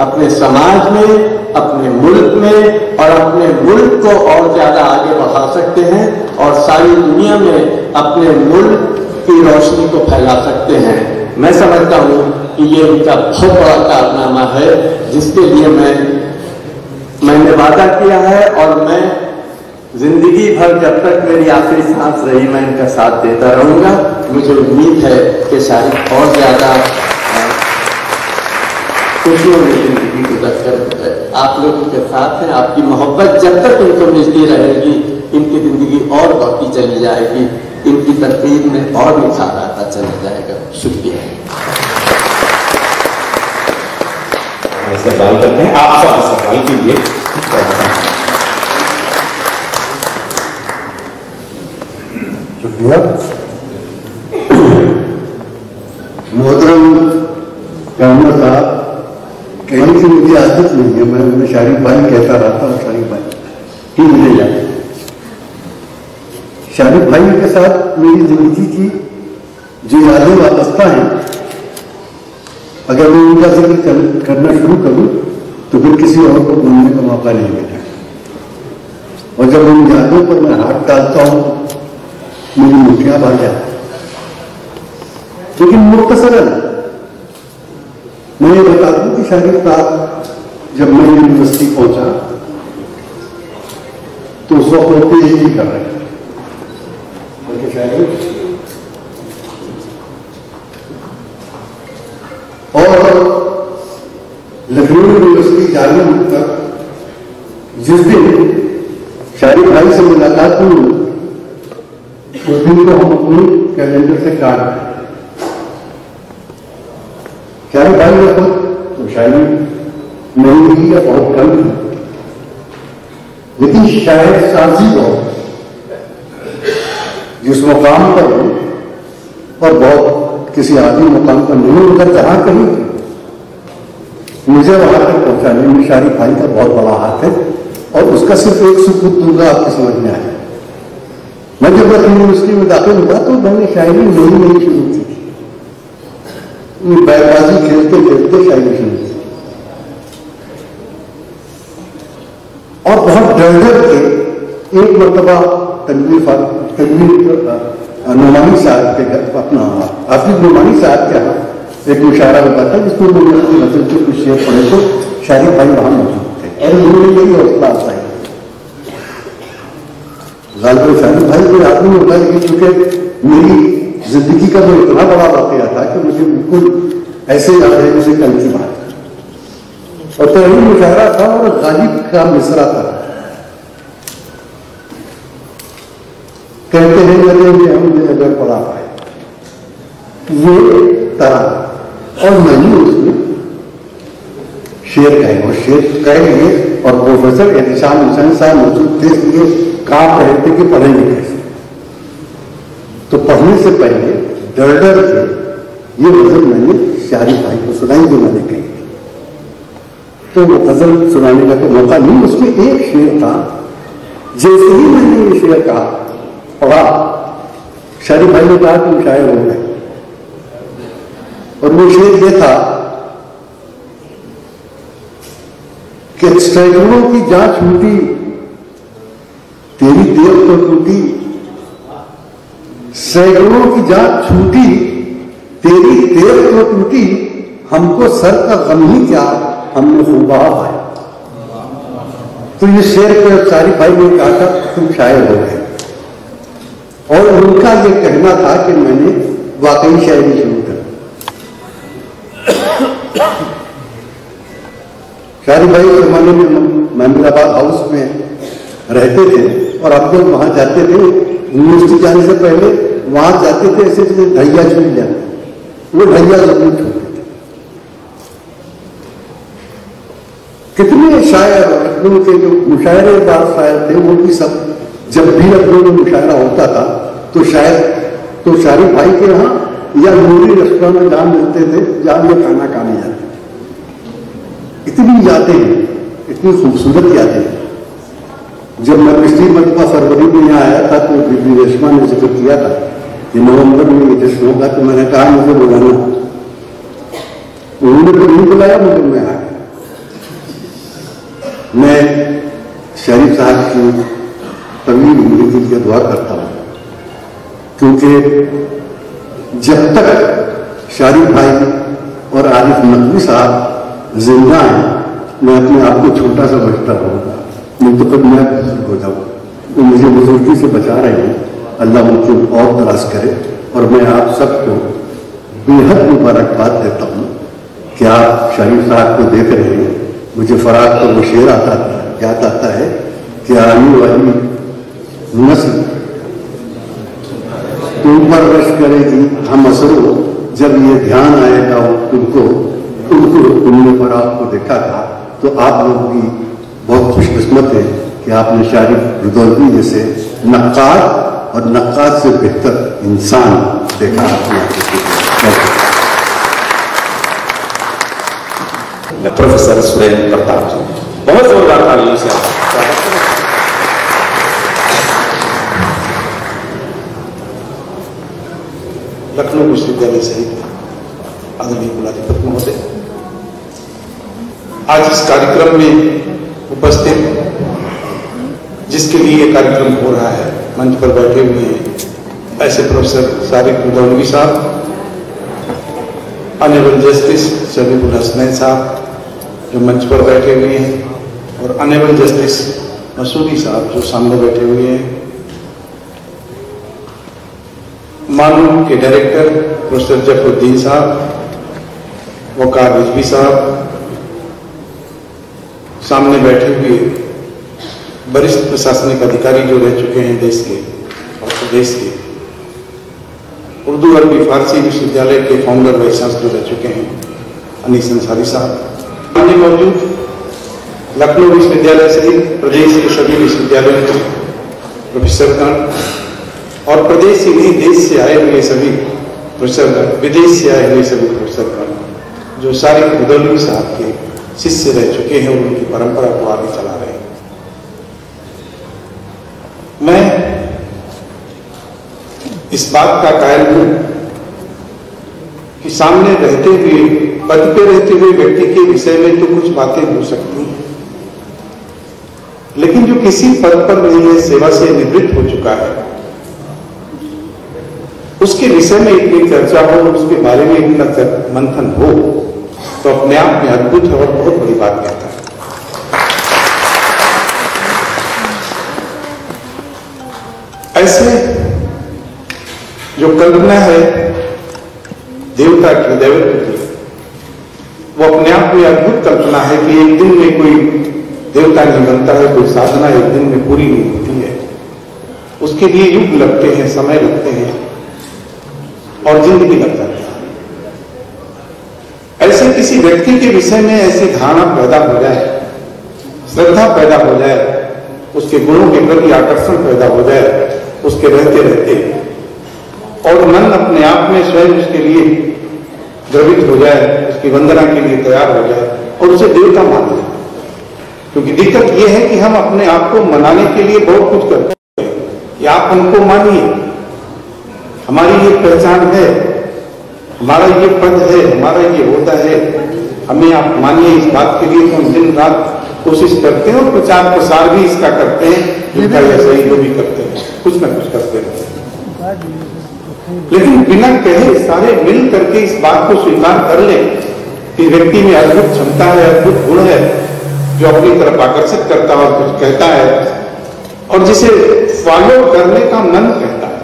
F: अपने समाज में, अपने मुल्क में, और अपने मुल्क को और ज्यादा आगे बढ़ा सकते हैं और सारी दुनिया में अपने मुल्क की रोशनी को फैला सकते हैं। मैं समझता हूँ कि ये उनका बहुत बड़ा कारनामा है जिसके लिए मैंने वादा किया है और मैं जिंदगी भर जब तक मेरी आखिरी सांस रही मैं इनका साथ देता रहूंगा। मुझे उम्मीद है कि शायद और ज्यादा खुशियों में जिंदगी गुजर कर आप लोगों के साथ हैं। आपकी मोहब्बत जब तक इनको मिलती रहेगी इनकी जिंदगी और बढ़ती चली जाएगी, इनकी तरकीब में और निखार आता चला जाएगा। शुक्रिया।
C: सवाल करते हैं, आप सवाल कीजिए।
G: मोहतरम गवर्नर साहब, कहीं से मुझे आदत नहीं है, मैं शारिफ भाई कहता रहता हूँ, शारिफ भाई ही मिले जाते। शारिफ भाई के साथ मेरी जिंदगी की जो यादें वाबस्ता हैं, अगर मैं उनका जिक्र करना शुरू करूं तो फिर किसी और को बोलने का मौका नहीं मिलेगा। और जब उन यादों पर मैं हाथ डालता हूं मेरी मुठ्ठियां भर जाती। लेकिन मुख्तसरन मैं ये बता दूं कि शारिफ साहब जब मैं यूनिवर्सिटी पहुंचा तो उस वक्त वो पीएचडी कर रहे थे। और लखनऊ यूनिवर्सिटी जाने तक जिस दिन शारिफ भाई से मुलाकात हुई उस दिन को हम अपने कैलेंडर से काट रहे। शारिफ भाई ने खुद तो शायरी नहीं की या बहुत कम थी, लेकिन शायद साजी बहुत जिस मुकाम पर हो और बहुत किसी आदमी मुकाम पर नहीं होकर जहां कहीं मुझे वहां तक पहुंचाने में शारिफ भाई का बहुत बड़ा हाथ है। और उसका सिर्फ एक सबूत दूंगा, आपको समझ में आए। मैं जब यूनिवर्सिटी में दाखिल हुआ तो मैंने शायरी नहीं शुरू की थी, बैटबाजी खेलते खेलते शायरी शुरू की और बहुत डर के एक मरतबा तनवीर नुमानी साहब के घर, अपना हाफिज नुमानी साहब के यहाँ एक मुशायरा हुआ था जिसमें मैंने अपनी नजर के कुछ शेर पढ़े तो शारिफ भाई वहां मौजूद थे और उन्होंने यही हौसला अफजाई गालिब शारिफ भाई कोई आदमी होता है, लेकिन चूंकि मेरी जिंदगी का जो इतना बड़ा वाकया था कि मुझे बिल्कुल ऐसे याद है जैसे कल की बात। और पहली मुशायरा था और गालिब का मिसरा था, कहते हैं लगे हमने अगर पढ़ा पाए ये तरह, और मैंने उसमें शेर कहे और शेर कह लिए और प्रोफेसर एहतिशाम हुसैन साहब मौजूद थे, इसलिए कहा रहे थे कि पढ़ेंगे कैसे। तो पढ़ने से पहले डर डर के ये गजल मैंने शारिफ भाई को सुनाई जो मैंने कही। तो वो गजल सुनाने का कोई मौका नहीं, उसमें एक शेर था। जैसे ही मैंने ये शेर कहा पढ़ा, शारिफ भाई ने कहा तुम शायर हो गए। और वो शेर ये था कि सैकड़ों की जांच छूटी तेरी देर तो टूटी, सैकड़ों की जांच छूटी तेरी देर तो टूटी, हमको सर का गम ही क्या हमने खूबा पाया। तो ये शेर पे शारिफ भाई ने कहा था तुम शायर हो गए, और उनका ये कहना था कि मैंने वाकई शायरी शुरू कर। शारिफ भाई उस जमाने में महमूदाबाद हाउस में रहते थे और हम लोग वहां जाते थे, यूनिवर्सिटी जाने से पहले वहां जाते थे ऐसे जैसे ढैया छूट जाते, वो ढैया जरूर छूटते थे। कितने शायर लखनऊ के जो मुशायरेदार शायर थे वो भी सब जब भी लखनऊ में मुशायरा होता था तो शारिफ भाई के यहाँ या नूरी रेस्टोरेंट में जहां मिलते थे, जहां ये खाना खाने जाते। इतनी यादें हैं, इतनी खूबसूरत यादें हैं। जब मैं पिछली मरतबा फरवरी में यहाँ आया था तो बीबी रेशमा ने जिक्र किया था कि नवंबर में ये जश्न होगा, तो मैंने कहा मुझे बुलाना। उन्होंने तो नहीं बुलाया मुझे, मैं आ गया। मैं शारिफ साहब की तवील उम्र के लिए दुआ करता हूँ, क्योंकि जब तक शारिफ भाई और आरिफ नकवी साहब जिंदा है मैं अपने आप को छोटा सा बचता रहूंगा, नहीं तो कब मैं बुजुर्ग हो जाऊँ। वो मुझे बुजुर्गी से बचा रहे हैं, अल्लाह उनकी और तलाश करे। और मैं आप सबको बेहद मुबारकबाद देता हूँ कि आप शारिफ साहब को देख रहे हैं। मुझे फराग पर वो शेर याद आता है कि आने वाली नस्ल तुम पर रश करेगी हम असरों, जब ये ध्यान आएगा उनको तुमने पर आपको देखा था। तो आप लोग भी बहुत खुशकिस्मत है कि आपने शारिफ रुदौलवी जैसे नक्कार और नक्काश से बेहतर इंसान देखा आपने।
C: प्रोफेसर सुरेंद्र प्रताप जी, बहुत जोरदार तालियों से
H: लखनऊ विश्वविद्यालय सहित आदरणीय कुलाधिपति महोदय, आज इस कार्यक्रम में उपस्थित, जिसके लिए ये कार्यक्रम हो रहा है, मंच पर बैठे हुए हैं ऐसे प्रोफेसर सारिक मुदौलवी साहब, ऑनरेबल जस्टिस शबीबुल हसनैन साहब जो मंच पर बैठे हुए हैं, और ऑनरेबल जस्टिस मसूदी साहब जो सामने बैठे हुए हैं, मानू के डायरेक्टर प्रोफेसर जफरुद्दीन साहब, वकार रिजवी साहब, सामने बैठे हुए वरिष्ठ प्रशासनिक अधिकारी जो रह चुके हैं देश के और प्रदेश के, उर्दू अरबी फारसी विश्वविद्यालय के फाउंडर वाइस चांसलर रह चुके हैं अनीस अंसारी साहब, मौजूद लखनऊ विश्वविद्यालय सहित प्रदेश के सभी विश्वविद्यालयों के प्रोफेसरगण और प्रदेश ही नहीं देश से आए हुए सभी प्रोफेसरगण, विदेश से आए हुए सभी प्रोफेसरगण जो सारिक मुदौलवी साहब के शिष्य रह चुके हैं और उनकी परंपरा को आगे चला रहे हैं। मैं इस बात का कायल हूं कि सामने रहते हुए, पद पे रहते हुए व्यक्ति के विषय में तो कुछ बातें हो सकती हैं, लेकिन जो किसी पद पर नहीं है, सेवा से निवृत्त हो चुका है, उसके विषय में इतनी चर्चा हो, उसके बारे में इतना मंथन हो, तो अपने आप में अद्भुत है और बहुत बड़ी बात कहता है। ऐसे जो कल्पना है देवता की, दैवत्व की, वो अपने आप में अद्भुत कल्पना है कि एक दिन में कोई देवता नहीं बनता है, कोई साधना एक दिन में पूरी नहीं होती है, उसके लिए युग लगते हैं, समय लगते हैं और जिंदगी लग जाती है। ऐसे किसी व्यक्ति के विषय में ऐसी धारणा पैदा हो जाए, श्रद्धा पैदा हो जाए, उसके गुणों के प्रति आकर्षण पैदा हो जाए उसके रहते रहते, और मन अपने आप में स्वयं उसके लिए द्रवित हो जाए, उसकी वंदना के लिए तैयार हो जाए और उसे देवता मान जाए। क्योंकि दिक्कत यह है कि हम अपने आप को मनाने के लिए बहुत कुछ करते हैं कि आप हमको मानिए, हमारी ये पहचान है, हमारा ये पद है, हमारा ये होता है, हमें आप मानिए। इस बात के लिए हम दिन रात कोशिश करते हैं और प्रचार प्रसार भी इसका करते हैं, जिनका यह सही जो भी करते हैं, कुछ ना कुछ करते रहते हैं। लेकिन बिना कहे सारे मिल करके इस बात को स्वीकार कर ले कि व्यक्ति में अद्भुत क्षमता है, अद्भुत गुण है, जो अपनी तरफ आकर्षित करता है और कुछ कहता है और जिसे फॉलो करने का मन कहता है।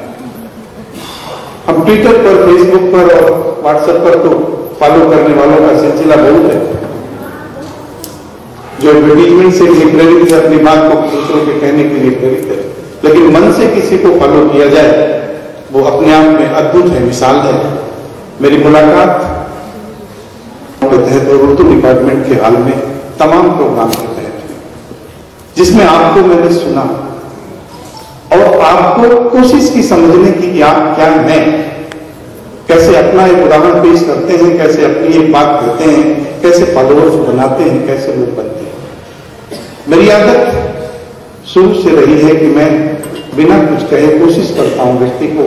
H: हम ट्विटर पर, फेसबुक पर और व्हाट्सएप पर तो फॉलो करने वालों का सिलसिला बहुत है, जो एडवर्टीजमेंट से भी प्रेरित है, अपनी बात को दूसरों के कहने के लिए प्रेरित है, लेकिन मन से किसी को फॉलो किया जाए वो अपने आप में अद्भुत है, मिसाल है। मेरी मुलाकात के तहत और उर्दू डिपार्टमेंट के हाल में तमाम प्रोग्राम के तहत, जिसमें आपको मैंने सुना और आपको कोशिश की समझने की कि आप क्या हैं, कैसे अपना एक उदाहरण पेश करते हैं, कैसे अपनी एक बात कहते हैं, कैसे फॉलोअर्स बनाते हैं, कैसे लोग बनते हैं। मेरी आदत शुरू से रही है कि मैं बिना कुछ कहे कोशिश करता हूं व्यक्ति को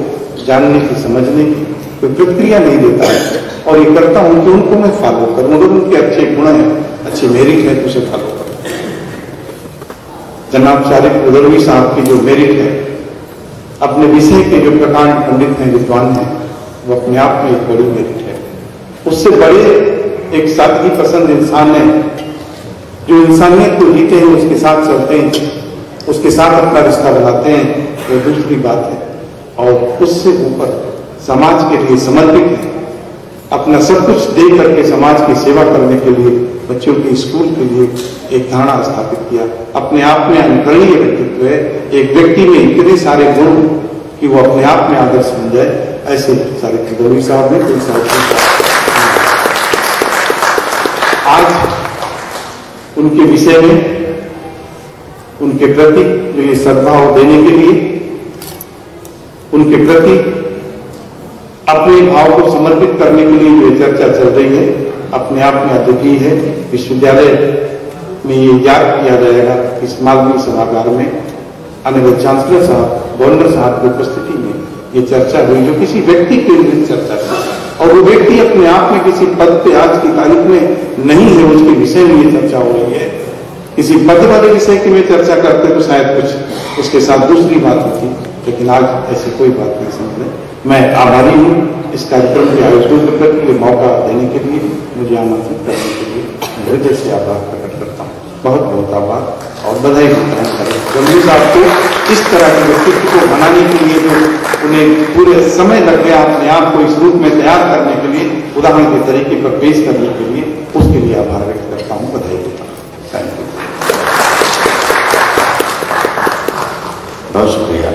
H: जानने की, समझने की, कोई प्रक्रिया नहीं देता है और ये करता हूं कि उनको मैं फॉलो करूं। अगर उनके अच्छे गुण हैं, अच्छे मेरिट है तो उसे फॉलो करूं। जनाब सारिक मुदौलवी साहब की जो मेरिट है, अपने विषय के जो प्रकांड पंडित हैं, विद्वान हैं, वो अपने आप में एक बड़ी मेरिट है। उससे बड़े एक सादगी पसंद इंसान है जो इंसानियत को जीते हैं, उसके साथ चलते हैं, उसके साथ अपना रिश्ता बनाते हैं, वो दूसरी बात है। और उससे ऊपर समाज के लिए समर्पित है, अपना सब कुछ दे करके समाज की सेवा करने के लिए, बच्चों के स्कूल के लिए एक धारणा स्थापित किया। अपने आप में अनुकरणीय व्यक्तित्व है, एक व्यक्ति में इतने सारे गुण कि वो अपने आप में आदर्श बन जाए, ऐसे सारिक मुदौलवी साहब ने आज उनके विषय में, उनके प्रति जो ये सद्भाव देने के लिए उनके प्रति अपने भाव को समर्पित करने के लिए जो चर्चा चल रही है अपने आप में अद्वितीय है। विश्वविद्यालय में ये याद किया जाएगा कि इस मालवीय सभागार में अनिल चांसलर साहब, गवर्नर साहब की उपस्थिति में ये चर्चा हुई, जो किसी व्यक्ति केंद्रित चर्चा थी और वो व्यक्ति अपने आप में किसी पद पे आज की तारीख में नहीं है, उसके विषय में ये चर्चा हो रही है। किसी पद वाले विषय की में चर्चा करते तो शायद कुछ उसके साथ दूसरी बात होती, लेकिन आज ऐसी कोई बात नहीं समझ। मैं आभारी हूँ इस कार्यक्रम के आयोजकों के प्रति मौका देने के लिए, मुझे आमंत्रित करने के लिए हृदय से आभार प्रकट करता हूँ। बहुत बहुत आभार और बधाई देता हूँ गंभीर साहब को इस तरह के व्यक्तित्व को बनाने के लिए, जो उन्हें पूरे समय लग गया अपने आप को इस रूप में तैयार करने के लिए, उदाहरण के तरीके पर पेश करने के लिए, उसके लिए आभार व्यक्त करता हूँ, बधाई देता हूँ। Thank you.
C: बहुत शुक्रिया।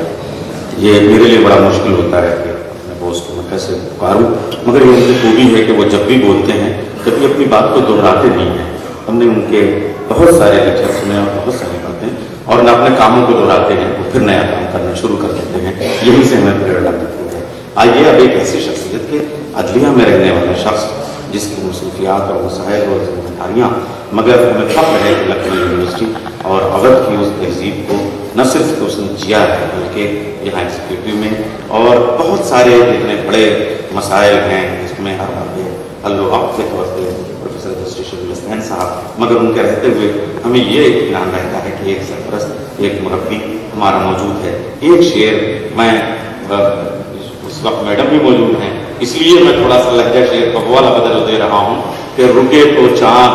C: ये मेरे लिए बड़ा मुश्किल होता है कि अपने बॉस को मैं कैसे पुकारूं, मगर ये उनकी खूबी है कि वो जब भी बोलते हैं कभी अपनी बात को दोहराते नहीं हैं। हमने उनके बहुत सारे लेक्चर सुने और बहुत सारी बातें, और न अपने कामों को दोहराते हैं वो फिर नया काम करना शुरू कर देते हैं। यही से हमें प्रेरणा मिलती है। आइए अब एक ऐसी शख्सियत के अदलिया में रहने वाले शख्स जिसकी मसरूफियात और मसाइल और जिम्मेदारियाँ, मगर हमें फख्र है कि लखनऊ यूनिवर्सिटी और अवध की उस तहजीब को न सिर्फ तो उसने जिया है बल्कि यहाँ एग्जीक्यूटिव में और बहुत सारे इतने बड़े मसाइल हैं जिसमें हर बातें हल्लो आप के तौर पर प्रोफेसर रजिस्ट्रेशन साहब, मगर उनके रहते हुए हमें ये इत्मीनान रहता है कि एक सरपरस्त, एक मुरब्बी हमारा मौजूद है। एक शेर मैं उस वक्त मैडम भी मौजूद हैं, इसलिए मैं थोड़ा सा लहजा शेर का वाला बदल दे रहा हूँ कि रुके तो चाँद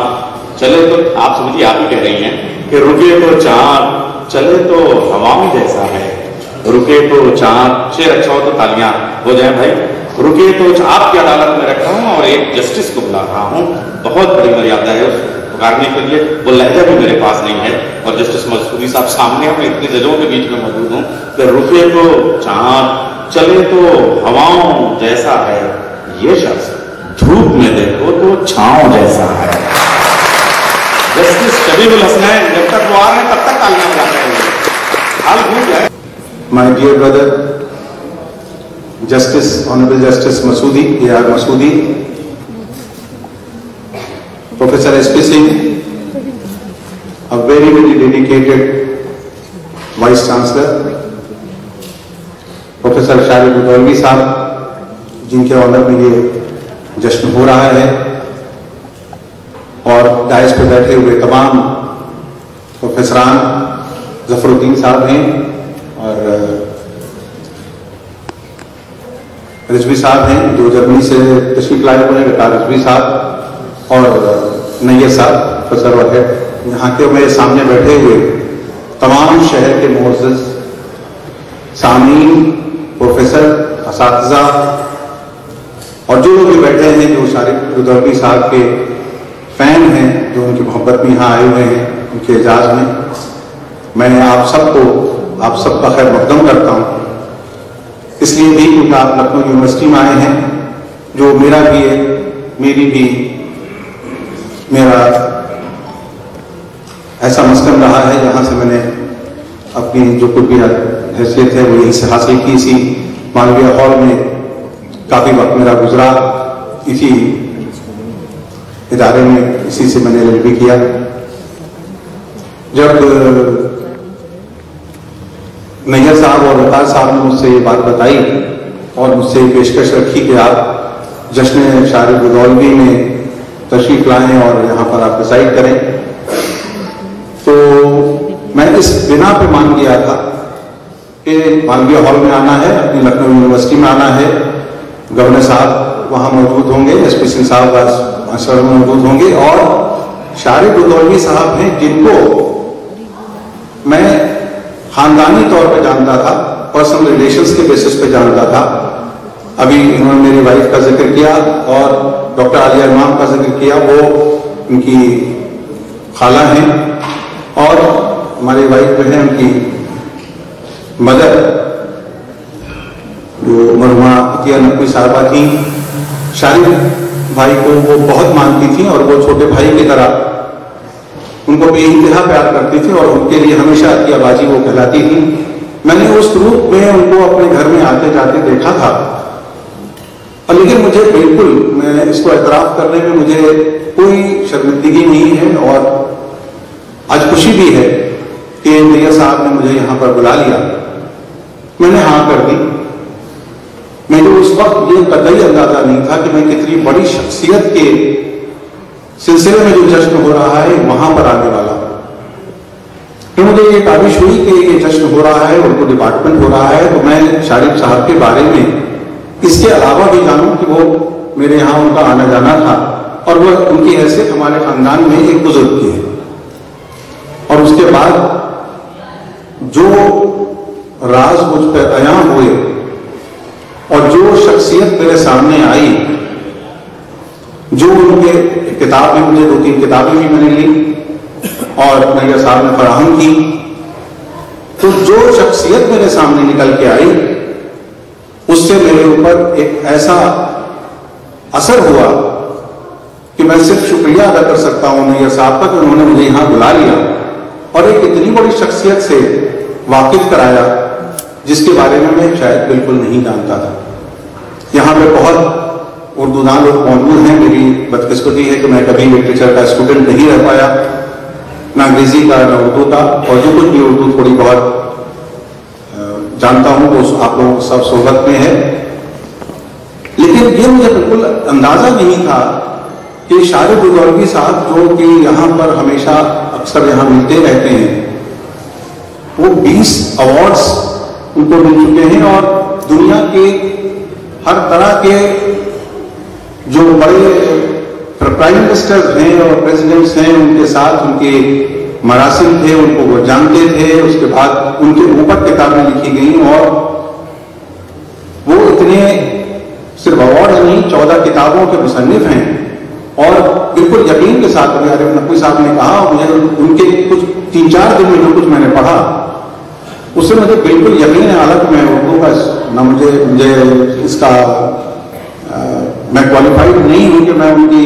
C: चले तो, आप समझिए आप ही कह रही हैं कि रुके तो चाँद चले तो हवाओं जैसा है, रुके तो चाँद। शेर अच्छा हो तो तालियां हो जाए भाई। रुके तो आपकी अदालत में रखा हूं और एक जस्टिस को बुला रहा हूं, बहुत बड़ी मर्यादा है उस पुकारने के लिए, वो लहजा भी मेरे पास नहीं है। और जस्टिस मसूदी साहब सामने, मैं इतने जजों के बीच में मौजूद हूं कि रुके तो चाँद चले तो हवाओं जैसा है, ये शख्स धूप में देखो तो छांव जैसा है। जस्टिस शबीबुल हसनैन, जब तक वो आ रहे हैं तब तक तालियां बजाते हैं। हाल भूल जाए।
H: My dear brother, Justice, Honorable Justice Masoodi, A.R. Masoodi, Professor S.P. Singh, a very, very dedicated Vice Chancellor, Professor Shahid Budolvi साहब, जिनके ऑनर में ये जश्न हो रहा है, और डायस पे बैठे हुए तमाम प्रोफेसरान, जफरुद्दीन साहब हैं और रिजवी साहब हैं जो जर्मनी से तशरीफ लाए हुए हैं, रिजवी साहब और नैयर साहब प्रोफेसर वगैरह, यहाँ के मेरे सामने बैठे हुए तमाम शहर के मोअज़्ज़िज़ सामीन, प्रोफेसर, असातिज़ा और जो लोग भी बैठे हैं जो शारिक रुदौली साहब के फैन हैं, जो उनकी मोहब्बत में यहाँ आए हुए हैं उनके एजाज में, मैं आप सबका खैर मकदम करता हूँ। इसलिए भी क्योंकि आप लखनऊ यूनिवर्सिटी में आए हैं, जो मेरा भी है, मेरा ऐसा मस्कन रहा है जहाँ से मैंने अपनी जो कुछ भी हैसियत है वो यहीं से हासिल की। इसी मालवीय हॉल में काफ़ी वक्त मेरा गुजरा, इसी इदारे में, इसी से मैंने LLB किया। जब नैयर साहब और वकार साहब ने मुझसे ये बात बताई और मुझसे पेशकश रखी कि आप जश्न शारिक बुदौलवी में तशरीफ लाएं और यहाँ पर आप डिसाइड करें, तो मैं इस बिना पे मान लिया था कि मालवीय हॉल में आना है, अपनी लखनऊ यूनिवर्सिटी में आना है, गवर्नर साहब वहाँ मौजूद होंगे, SP सिंह साहब मास्टर मौजूद होंगे और शारिक बुदौलवी साहब हैं जिनको मैं खानदानी तौर पर जानता था, पर्सनल रिलेशंस के बेसिस पे जानता था। अभी इन्होंने मेरी वाइफ का जिक्र किया और डॉक्टर आलिया इमाम का जिक्र किया, वो उनकी खाला हैं और हमारी वाइफ जो है उनकी मदर जो मरहुमा अतिया नकवी साहबा थी, शारिक भाई को वो बहुत मानती थी और वो छोटे भाई की तरह उनको बेइंतहा प्यार करती थी और उनके लिए हमेशा अतिया बाजी वो कहलाती थी। मैंने उस रूप में उनको अपने घर में आते जाते देखा था। और लेकिन मुझे बिल्कुल, मैं इसको एतराफ करने में मुझे कोई शर्मिंदगी नहीं है और आज खुशी भी है कि नैयर साहब ने मुझे यहां पर बुला लिया। मैंने हाँ कर दी। मुझे उस वक्त ये कतई अंदाजा नहीं था कि मैं कितनी बड़ी शख्सियत के सिलसिले में जो जश्न हो रहा है वहां पर आने वाला। तो मुझे ये काबिश हुई कि ये जश्न हो रहा है, उनको डिपार्टमेंट हो रहा है, तो मैं शारिब साहब के बारे में इसके अलावा भी जानूं कि वो मेरे यहाँ उनका आना जाना था और वह उनकी हैसियत हमारे खानदान में एक बुजुर्ग की है। और उसके बाद जो राज मुझ पर अयां हुए और जो शख्सियत मेरे सामने आई, जो उनके किताब में, मुझे 2-3 किताबें भी मैंने ली और नैयर साहब ने फराहम की, तो जो शख्सियत मेरे सामने निकल के आई उससे मेरे ऊपर एक ऐसा असर हुआ कि मैं सिर्फ शुक्रिया अदा कर सकता हूं नैयर साहब का कि उन्होंने मुझे यहां बुला लिया और एक इतनी बड़ी शख्सियत से वाकिफ कराया जिसके बारे में मैं शायद बिल्कुल नहीं जानता था। यहाँ पे बहुत उर्दूदान लोग मौजूद हैं। मेरी बदकिस्मती है कि मैं कभी लिटरेचर का स्टूडेंट नहीं रह पाया, ना अंग्रेजी का ना उर्दू का, और जो कुछ भी उर्दू थोड़ी बहुत जानता हूं वो आप लोग सब सोहबत में है। लेकिन ये मुझे बिल्कुल अंदाजा नहीं था कि शारिब बुज़ुर्गी साहब जो कि यहाँ पर हमेशा अक्सर यहाँ मिलते रहते हैं, वो 20 अवार्ड्स उनको मिल चुके हैं और दुनिया के हर तरह के जो बड़े प्राइम मिनिस्टर्स हैं और प्रेसिडेंट्स हैं उनके साथ उनके मरासिम थे, उनको वो जानते थे। उसके बाद उनके ऊपर किताबें लिखी गई और वो इतने सिर्फ अवार्ड नहीं, 14 किताबों के मुसन्निफ हैं। और बिल्कुल यकीन के साथ अभी आरिफ नकवी साहब ने कहा, मुझे उनके कुछ 3-4 दिन में जो कुछ मैंने पढ़ा उससे मुझे बिल्कुल यकीन है। हालांकि मैं उर्दू का ना मुझे इसका मैं क्वालिफाइड नहीं हूं कि मैं उनकी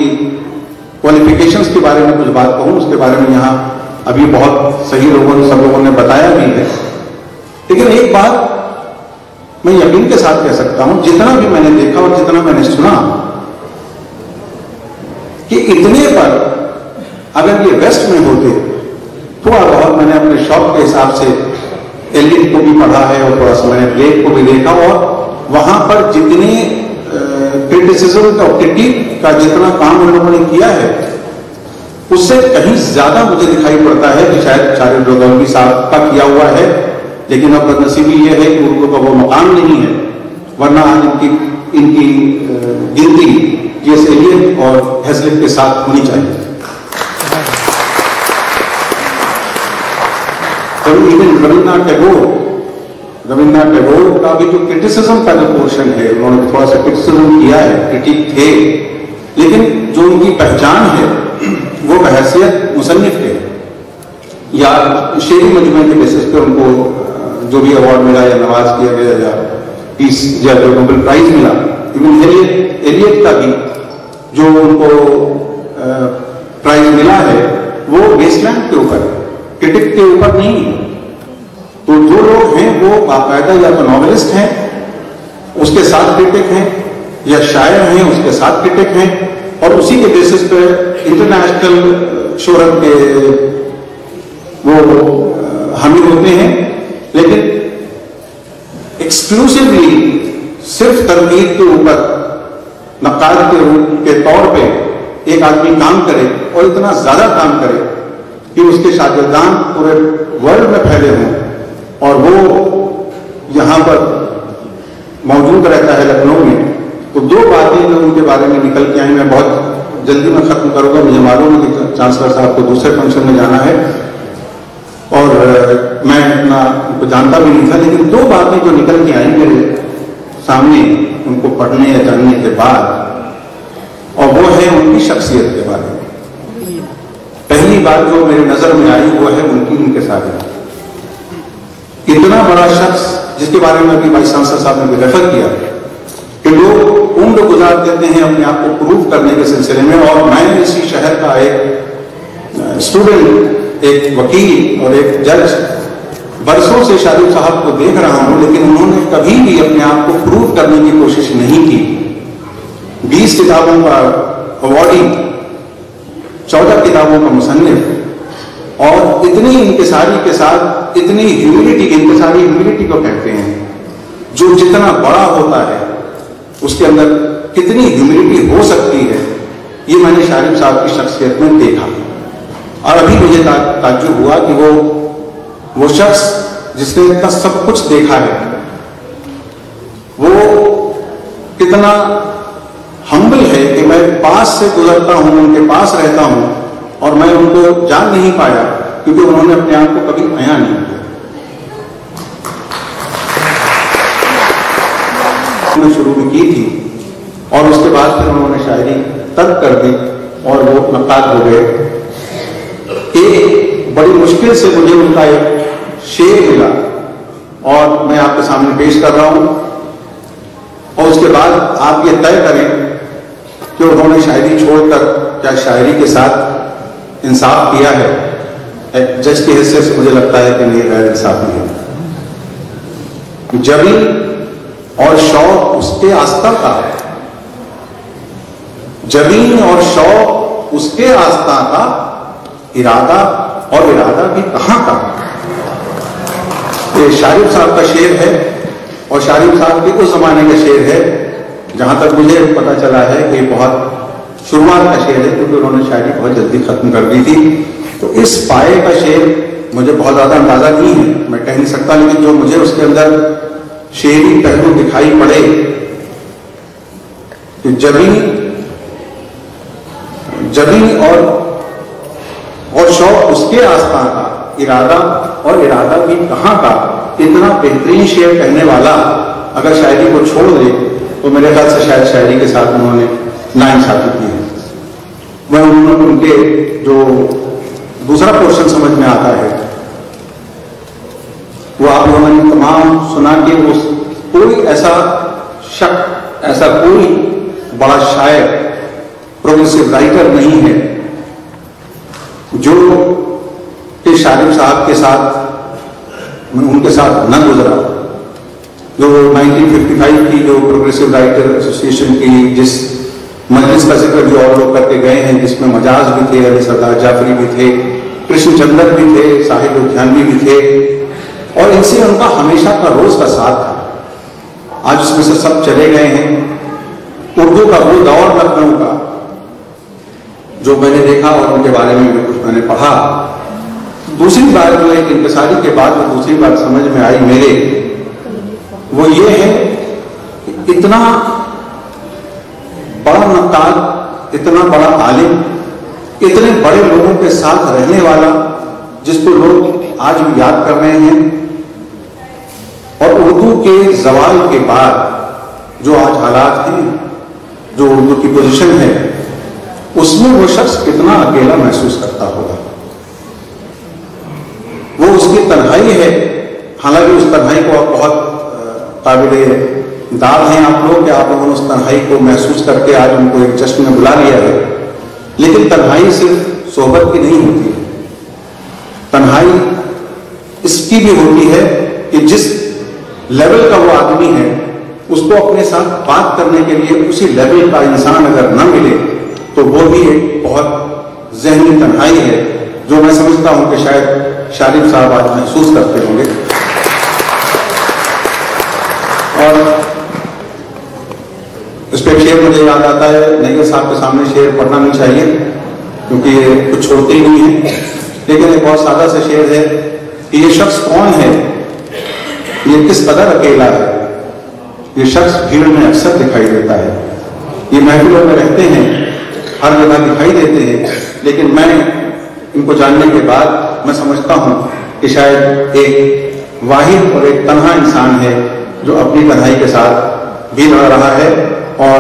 H: क्वालिफिकेशंस के बारे में कुछ बात कहूं, उसके बारे में यहाँ अभी बहुत सही सब लोगों ने बताया भी है। लेकिन एक बात मैं यकीन के साथ कह सकता हूं, जितना भी मैंने देखा और जितना मैंने सुना, कि इतने पर अगर ये वेस्ट में होते, थोड़ा बहुत मैंने अपने शौक के हिसाब से एलियट को भी पढ़ा है और थोड़ा सा मैंने ब्लेक को भी देखा, और वहां पर जितने क्रिटिसिज्म का क्रिटिक का जितना काम उन लोगों ने किया है उससे कहीं ज्यादा मुझे दिखाई पड़ता है कि शायद शारिब बुज़ुर्गी साहब का किया हुआ है। लेकिन अब बदनसीबी ये है कि उर्दू का वो मकाम नहीं है, वरना आज इनकी गिनती जीएस एलियट और हैजलिट के साथ होनी चाहिए। रविन्द्रनाथ टैगोर का भी जो क्रिटिसिज्म का जो पोर्शन है, उन्होंने थोड़ा सा क्रिटिसिज्म किया है, क्रिटिक थे, लेकिन जो उनकी पहचान है वो बहैसियत मुसन्निफ के या शेरी मजमूए के बेसिस पे उनको जो भी अवार्ड मिला या नवाज किया गया या पीस या जो नोबेल प्राइज मिला, इवन एलियट का भी जो उनको प्राइज मिला है वो वेस्टलैंड के ऊपर, क्रिटिक के ऊपर नहीं। तो जो लोग हैं वो बाकायदा या तो नॉवेलिस्ट हैं उसके साथ क्रिटिक हैं, या शायर हैं उसके साथ क्रिटिक हैं, और उसी के बेसिस पे इंटरनेशनल शोहरत के वो हामी होते हैं। लेकिन एक्सक्लूसिवली सिर्फ तनकीद के ऊपर नक्काद के तौर पे एक आदमी काम करे और इतना ज्यादा काम करे कि उसके शागिर्दान पूरे वर्ल्ड में फैले हों और वो यहां पर मौजूद रहता है लखनऊ में, तो 2 बातें जो उनके बारे में निकल के आई, मैं बहुत जल्दी में खत्म करूंगा। मुझे मालूम है कि चांसलर साहब को दूसरे फंक्शन में जाना है और मैं इतना उनको जानता भी नहीं था, लेकिन 2 बातें जो निकल के आई मेरे सामने उनको पढ़ने या जानने के बाद, और वो है उनकी शख्सियत के बारे में। पहली बात जो मेरी नजर में आई वो है उनके साथ इतना बड़ा शख्स जिसके बारे में अभी वाइस चांसलर साहब ने भी रेफर किया कि लोग उम्र गुजार देते हैं अपने आप को प्रूव करने के सिलसिले में, और मैं इसी शहर का एक स्टूडेंट, एक वकील और एक जज वर्षों से शारिब साहब को देख रहा हूं, लेकिन उन्होंने कभी भी अपने आप को प्रूव करने की कोशिश नहीं की। 20 किताबों का अवॉर्डी, 14 किताबों का मुसन्निफ, और इतनी इंकिसारी के साथ इतनी ह्यूमिलिटी, इंकिसारी ह्यूमिलिटी को कहते हैं, जो जितना बड़ा होता है उसके अंदर कितनी ह्यूमिलिटी हो सकती है, ये मैंने शारिब साहब की शख्सियत में देखा। और अभी मुझे ताज्जुब हुआ कि वो शख्स जिसने इतना सब कुछ देखा है, वो कितना हम्बल है कि मैं पास से गुजरता हूं, उनके पास रहता हूं, और मैं उनको जान नहीं पाया क्योंकि उन्होंने अपने आप को कभी आया नहीं किया। उन्होंने शुरू में की थी और उसके बाद फिर उन्होंने शायरी तर्क कर दी और वो नकाद हो गए। कि बड़ी मुश्किल से मुझे उनका एक शेर मिला और मैं आपके सामने पेश कर रहा हूं, और उसके बाद आप ये तय करें कि उन्होंने शायरी छोड़कर क्या शायरी के साथ इंसाफ किया है। एक जज की हैसियत से मुझे लगता है कि नहीं, गैर इंसाफी है। जबी और शौक उसके आस्था का है, जबीन और शौक उसके आस्था का, इरादा और इरादा भी कहां का। ये शारिब साहब का शेर है और शारिब साहब के उस जमाने का शेर है, जहां तक मुझे पता चला है कि बहुत शुरुआत का शेर है, क्योंकि उन्होंने शायरी बहुत जल्दी खत्म कर दी थी। तो इस पाए का शेर मुझे बहुत ज्यादा अंदाजा नहीं है, मैं कह नहीं सकता, लेकिन जो मुझे उसके अंदर शेरी पहलू दिखाई पड़े कि जबी और शौक उसके आस्था का, इरादा और इरादा भी कहां का। इतना बेहतरीन शेर कहने वाला अगर शायरी को छोड़ दे तो मेरे ख्याल से शायद शायरी के साथ उन्होंने नाइंसाफी की है। वह उन्होंने उनके जो दूसरा पोर्शन समझ में आता है वो आप लोगों ने तमाम सुना कि वो कोई ऐसा शख्स, ऐसा कोई बड़ा शायर, प्रोग्रेसिव राइटर नहीं है जो कि शारिब साहब के साथ, उनके साथ न गुजरा। जो 1955 की जो प्रोग्रेसिव राइटर एसोसिएशन की जिस मजलिस का जिक्र भी और लोग करके गए हैं, जिसमें मजाज भी थे, अली सरदार जाफरी भी थे, कृष्णचंद्र भी थे, साहिब लुधियानवी भी थे, और इनसे उनका हमेशा का रोज का साथ था। आज उसमें से सब चले गए हैं। उर्दू का वो दौर लखनऊ का जो मैंने देखा और उनके बारे में कुछ मैंने पढ़ा, दूसरी बात जो एक इंतसारी के बाद जो दूसरी बात समझ में आई मेरे, वो ये है कि इतना बड़ा नक्काल, इतना बड़ा आलिम, इतने बड़े लोगों के साथ रहने वाला, जिसको लोग आज भी याद कर रहे हैं, और उर्दू के जवाल के बाद जो आज हालात हैं, जो उर्दू की पोजीशन है, उसमें वो शख्स कितना अकेला महसूस करता होगा। वो उसकी तन्हाई है, हालांकि उस तन्हाई को आप बहुत काबिले दाद हैं आप लोग कि आप लोगों ने उस तन्हाई को महसूस करके आज उनको एक जश्न में बुला लिया है। लेकिन तन्हाई सिर्फ सोहबत की नहीं होती है, तन्हाई इसकी भी होती है कि जिस लेवल का वो आदमी है उसको अपने साथ बात करने के लिए उसी लेवल का इंसान अगर न मिले तो वो भी एक बहुत ज़हनी तन्हाई है, जो मैं समझता हूं कि शायद शारिब साहब आज महसूस करते होंगे। और इस पर शेर मुझे याद आता है, नैयर साहब के सामने शेर पढ़ना नहीं चाहिए क्योंकि ये कुछ छोड़ते ही नहीं है, लेकिन एक बहुत सादा सा शेर है कि ये शख्स कौन है, ये किस कदर अकेला है। ये शख्स भीड़ में अक्सर दिखाई देता है, ये महफिलों में रहते हैं, हर जगह दिखाई देते हैं, लेकिन मैं इनको जानने के बाद मैं समझता हूं कि शायद एक वाहिद और एक तन्हा इंसान है जो अपनी तन्हाई के साथ भी लड़ रहा है। और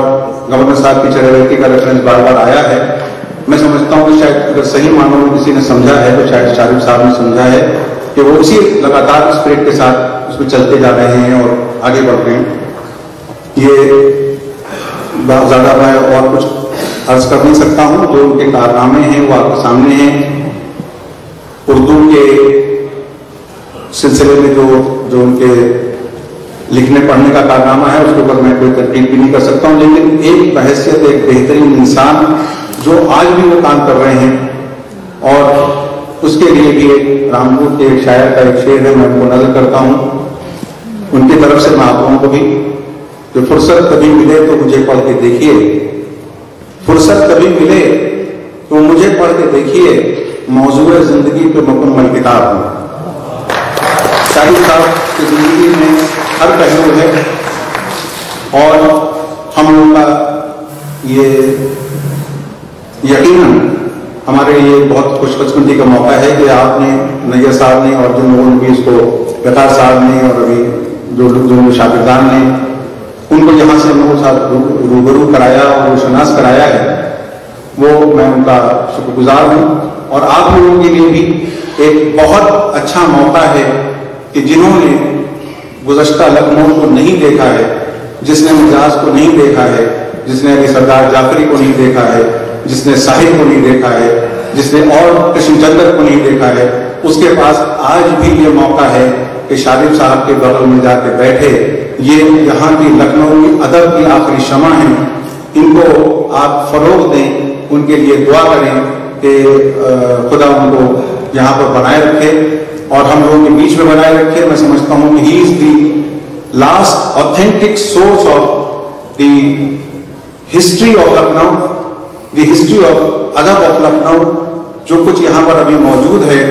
H: गवर्नर साहब की चरवैती का रेफरेंस बार बार आया है। मैं समझता हूं कि शायद अगर सही मानों में किसी ने समझा है तो शायद शारिब साहब ने समझा है कि वो उसी लगातार स्पिरिट के साथ उसमें चलते जा रहे हैं और आगे बढ़ रहे हैं। ये बहुत ज्यादा मैं और कुछ अर्ज कर नहीं सकता हूं, जो उनके कारनामे हैं वो आपके सामने हैं। उर्दू के सिलसिले में जो उनके लिखने पढ़ने का कारनामा है उसके ऊपर मैं कोई तरकीब भी नहीं कर सकता हूँ, लेकिन एक बहैसियत एक बेहतरीन इंसान जो आज भी वो काम कर रहे हैं, और उसके लिए भी एक रामपुर के एक शायर का एक शेर है, मैं उनको नजर करता हूँ उनकी तरफ से। मैं आप लोगों को भी कि फुर्सत कभी मिले तो मुझे पढ़ के देखिए, फुर्सत कभी मिले तो मुझे पढ़ के देखिए, मौजूद जिंदगी पे मुकम्मल किताब हूं। शाहिद साहब की जिंदगी में हर पहलू है, और हम लोग का ये यकीनन हमारे लिए बहुत खुशकिस्मती का मौका है कि आपने, नैयर साहब ने और जिन लोगों ने भी इसको, गतार साहब ने और अभी जो शागिर्दान ने उनको यहाँ से हम लोगों साथ रूबरू कराया और रोशनास कराया है, वो मैं उनका शुक्रगुजार हूँ। और आप लोगों के लिए भी एक बहुत अच्छा मौका है कि जिन्होंने गुज़श्ता लखनऊ को नहीं देखा है, जिसने मिजाज को नहीं देखा है, जिसने अभी सरदार जाफरी को नहीं देखा है, जिसने साहिब को नहीं देखा है, जिसने और कृष्णचंद्र को नहीं देखा है, उसके पास आज भी ये मौका है कि शालिब साहब के बगल में जाके बैठे। ये यहाँ की लखनऊ की अदब की आखिरी शमा है, इनको आप फरोग दें, उनके लिए दुआ करें कि खुदा उनको यहाँ पर बनाए रखे और हम लोगों के बीच में बनाए रखे। मैं समझता हूँ कि he is the last authentic source of the history of Lucknow, the history of अदब ऑफ लखनऊ। जो कुछ यहाँ पर अभी मौजूद है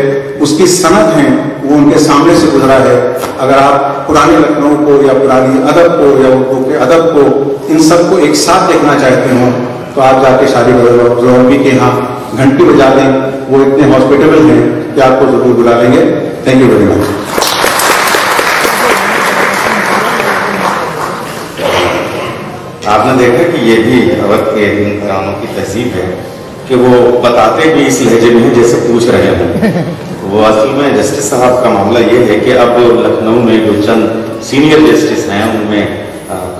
H: उसकी सनद है वो उनके सामने से गुजरा है। अगर आप पुराने लखनऊ को या पुरानी अदब को या उर्दू के अदब को, इन सबको एक साथ देखना चाहते हो तो आप जाके शालिब ज़ोहरवी के यहाँ घंटी बजा दें, वो इतने हॉस्पिटेबल हैं कि आपको जरूर बुला लेंगे। Thank you very much.
C: आपने देखा कि ये भी अवध के इन घरानों की तहजीब है कि वो बताते भी इस लहजे में जैसे पूछ रहे हैं। वो असल में जस्टिस साहब का मामला ये है कि अब लखनऊ में जो चंद सीनियर जस्टिस हैं उनमें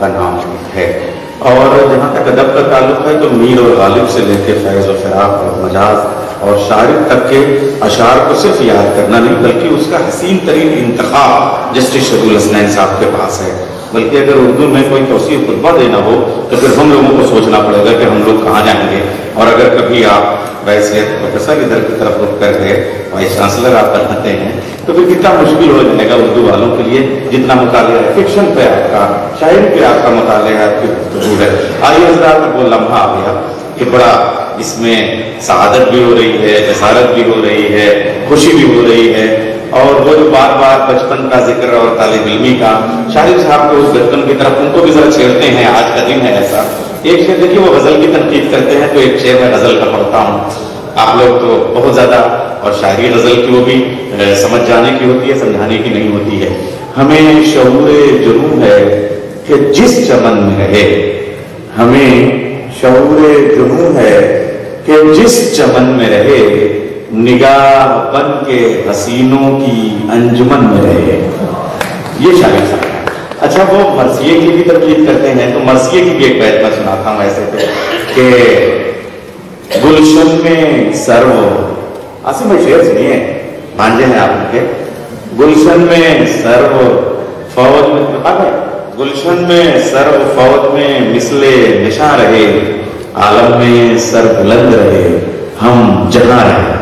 C: का नाम है, और जहाँ तक अदब का ताल्लुक है तो मीर और गालिब से लेकर फैज़ और फिराक और मजाज और शारिक तक के अशार को सिर्फ याद करना नहीं बल्कि उसका हसीन तरीन इंतखाब जस्टिस शहदुल हसनैन साहब के पास है। बल्कि अगर उर्दू में कोई तौसीफ खुतबा देना हो तो फिर हम लोगों को सोचना पड़ेगा कि हम लोग कहाँ जाएंगे। और अगर कभी आप वैसे प्रोफेसर इधर की तरफ रुक कर गए, वाइस चांसलर आप बनाते हैं, तो फिर कितना मुश्किल हो जाएगा उर्दू वालों के लिए। जितना मुतालिया है फिक्शन पे आपका, शायरी पे आपका मुतालिया है, आपकी गुफ्तगू है। आइए हज़रात में वो लम्हा आ गया कि बड़ा इसमें सआदत भी हो रही है, जसारत भी हो रही है, खुशी भी हो रही है, और वो जो बार बार बचपन का जिक्र और तालिब इल्मी का, शाहिद साहब को उस बचपन की तरफ उनको भी जरा छेड़ते हैं। आज का दिन है ऐसा। एक शेर देखिए, वो गजल की तनकीद करते हैं तो एक शेर मैं गजल का पढ़ता हूँ। आप लोग तो बहुत ज्यादा, और शायरी गजल की वो भी समझ जाने की होती है, समझाने की नहीं होती है। हमें शऊरे जुनून है कि जिस चमन में रहे, हमें शऊरे जुनून है कि जिस चमन में रहे, निगाह बन के हसीनों की अंजुमन में रहे। ये शायर साहब। अच्छा, वो मरसिए की भी तरकीब करते हैं, तो मरसिए की भी एक बैत मैं सुनाता हूँ ऐसे कि गुलशन में सर्व, आसिम भाई शेर सुनिए, भांजे हैं आप उनके। गुलशन में सर्व फौज में, गुलशन में सर्व फौज में मिसले निशा रहे, आलम में सर बुलंद रहे, हम जहां रहे।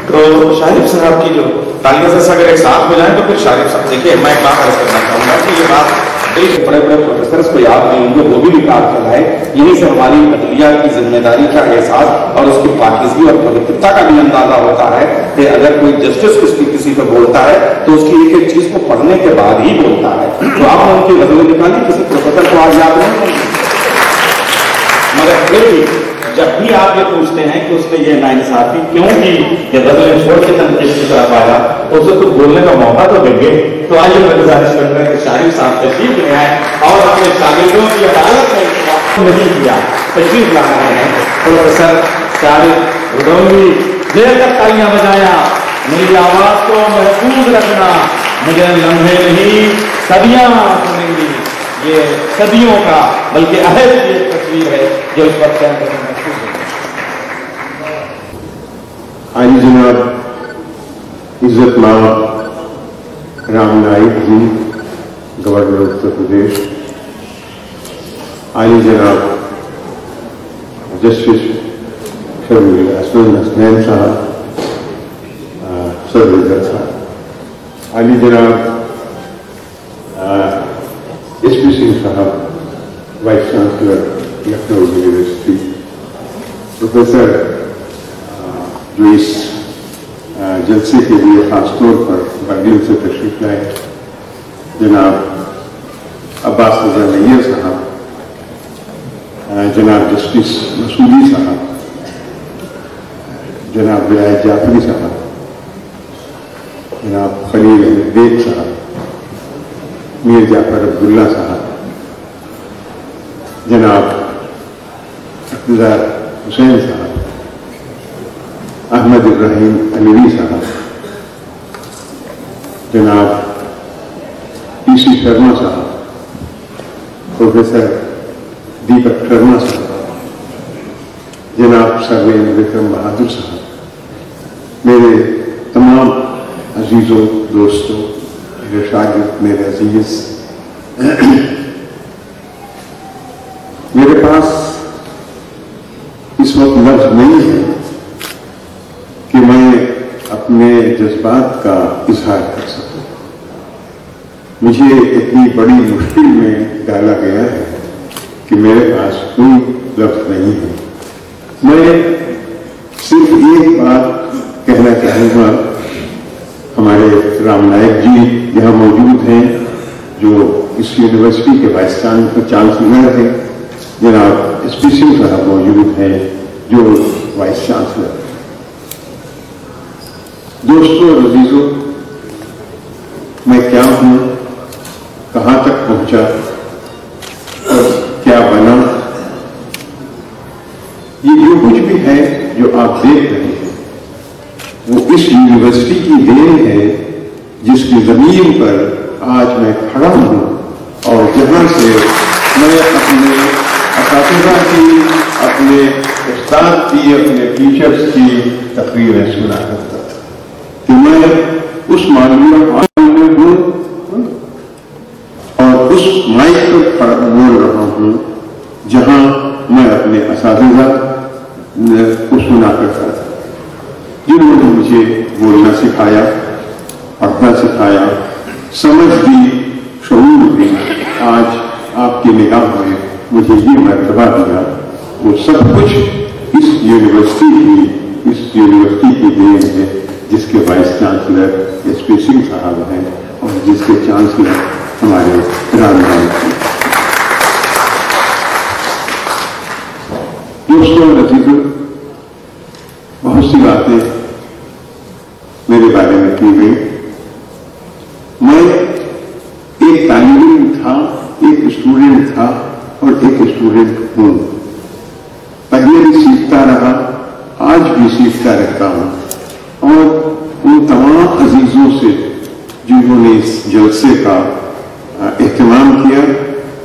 C: तो शारिफ साहब की जो तालियों से अगर एक साथ हो जाए तो फिर शारिफ साहब, देखिए मैं एक बात अर्ज करना चाहूंगा कि ये बात बड़े बड़े प्रोफेसर को याद नहीं होंगे, वो भी निकाल कर आए। यहीं से हमारी अदलिया की जिम्मेदारी का एहसास और उसकी पाकिज़गी और पवित्रता का भी अंदाजा होता है कि अगर कोई जस्टिस किसी पर बोलता है तो उसकी एक एक चीज को पढ़ने के बाद ही बोलता है। तो आप उनकी गजलें निकालिए, किसी प्रोफेसर को आज याद नहीं होंगे, मगर फिर भी जब भी आप ये पूछते हैं कि उसने ये नाइंसाफी क्यों की, ये गजलें छोड़ के तनकीद की तरफ आया, तो उसे तो बोलने का मौका तो देंगे। तो आइए मैं गुजारिश करता हूं कि शारिफ साहब तशरीफ ले आए और अपने शागिर्दों की अदालत में नहीं किया, तशरीफ ला रहे हैं प्रोफेसर शारिफ ज़ोहरवी। देर तक तालियां बजाया, मेरी आवाज को महफूज रखना, मुझे लम्हे नहीं सदियां सुनेंगी। ये सदियों का बल्कि अहद की एक तस्वीर है जो इस वक्त महसूस है।
G: आइए जनाब, इज्जत माओ राम नाईक जी, गवर्नर उत्तर प्रदेश, आली जनाब जस्टिस शर्मिल हसनैन साहब, सदर साहब, आली जनाब SP सिंह साहब, vice chancellor Lucknow university, professor जो इस जलसे के लिए खासतौर पर बंगलुरु से तशरीफ लाए, जनाब अब्बास रजा नैयर साहब, जनाब जस्टिस मसूदी साहब, जनाब विलायत जाफरी साहब, जनाब खलील अहमद बेग साहब, मीर जाफर अब्दुल्ला साहब, जनाब इक़्तिदार हुसैन साहब, अहमद इब्राहिम अलवी साहब, जनाब PC शर्मा साहब, प्रोफेसर दीपक शर्मा साहब, जनाब सर्वेन विक्रम बहादुर साहब, मेरे तमाम अजीजों, दोस्तों, मेरे शागिर्द, मेरे अजीज, मेरे पास इस वक्त लफ्ज नहीं है कि मैं अपने जज्बात का इजहार कर सकूं। मुझे इतनी बड़ी मुश्किल में डाला गया है कि मेरे पास कोई लफ्ज नहीं है। मैं सिर्फ एक बात कहना चाहूंगा, हमारे राम नाईक जी यहाँ मौजूद हैं, जो इस यूनिवर्सिटी के वाइस चांसलर हैं, जनाब SP सिंह साहब मौजूद हैं, जो वाइस चांसलर। दोस्तों और अजीजों, मैं क्या हूं, कहां तक पहुंचा और क्या बना, ये जो कुछ भी है जो आप देख रहे हैं वो इस यूनिवर्सिटी की देन है, जिसकी जमीन पर आज मैं खड़ा हूं और जहां से मैं अपने असातिज़ा की, अपने उस्ताद की, अपने टीचर्स की तकरीरें सुना करता था कि मैं उस मानवीय हाल में हूं और उस माइक पर बोल रहा हूं जहां मैं अपने असातिज़ा को सुना करता था, जिन्होंने मुझे बोलना सिखाया, पढ़ना सिखाया, समझ दी, शऊर दी। आज आपकी निगाह में मुझे ये मर्तबा दिया, वो सब कुछ इस यूनिवर्सिटी की देन है, जिसके वाइस चांसलर SP सिंह साहब हैं और जिसके चांसलर हमारे राम नाईक हैं। दोस्तों और अजीजों, बहुत सी बातें मेरे बारे में की गई। मैं एक तालिब इल्म था, एक स्टूडेंट था और एक स्टूडेंट हूं। पहले भी सीखता रहा, आज भी सीखता रहता हूं और उन तमाम अजीजों से जिन्होंने इस जलसे का एहतमाम किया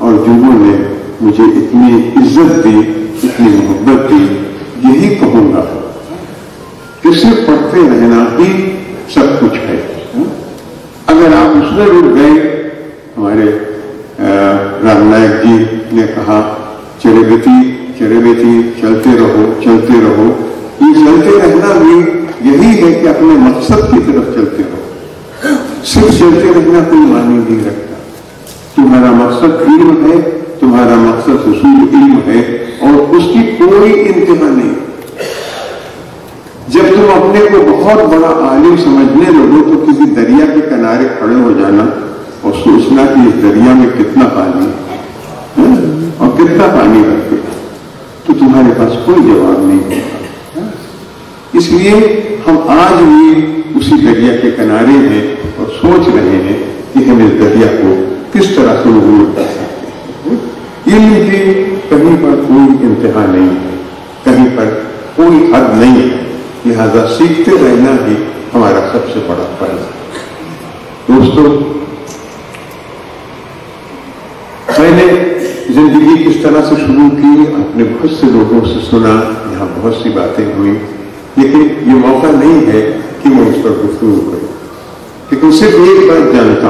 G: और जिन्होंने मुझे इतनी इज्जत दी, इतनी मोहब्बत दी, यही कहूंगा कि सिर्फ पढ़ते रहना ही सब कुछ है। अगर आप उसमें रुक गए, हमारे राम नाईक जी ने कहा चले बेटी चलते रहो, चलते रहो। ये चलते रहना भी यही है कि अपने मकसद की तरफ चलते रहो। सिर्फ चलते रहना कोई मानी नहीं रखता। तुम्हारा मकसद इल्म है, तुम्हारा मकसद हुसूल इल्म है और उसकी कोई इंतहा नहीं। जब तुम अपने को बहुत बड़ा आलिम समझने लगो तो किसी दरिया के किनारे खड़े हो जाना और सोचना कि इस दरिया में कितना पानी है और कितना पानी रखे, तो तुम्हारे पास कोई जवाब नहीं होगा। इसलिए हम आज भी उसी दरिया के किनारे हैं और सोच रहे हैं कि हम इस दरिया को किस तरह से अबूर कर सकते हैं। इल्म की कहीं पर कोई इंतहा नहीं है, कहीं पर कोई हद नहीं है, लिहाजा सीखते रहना ही हमारा सबसे बड़ा फर्ज है। दोस्तों, मैंने जिंदगी किस तरह से शुरू की, अपने बहुत से लोगों से सुना, यहाँ बहुत सी बातें हुई, लेकिन ये मौका नहीं है कि मैं उस पर गुफ्तगू करूं। लेकिन सिर्फ एक बात जानता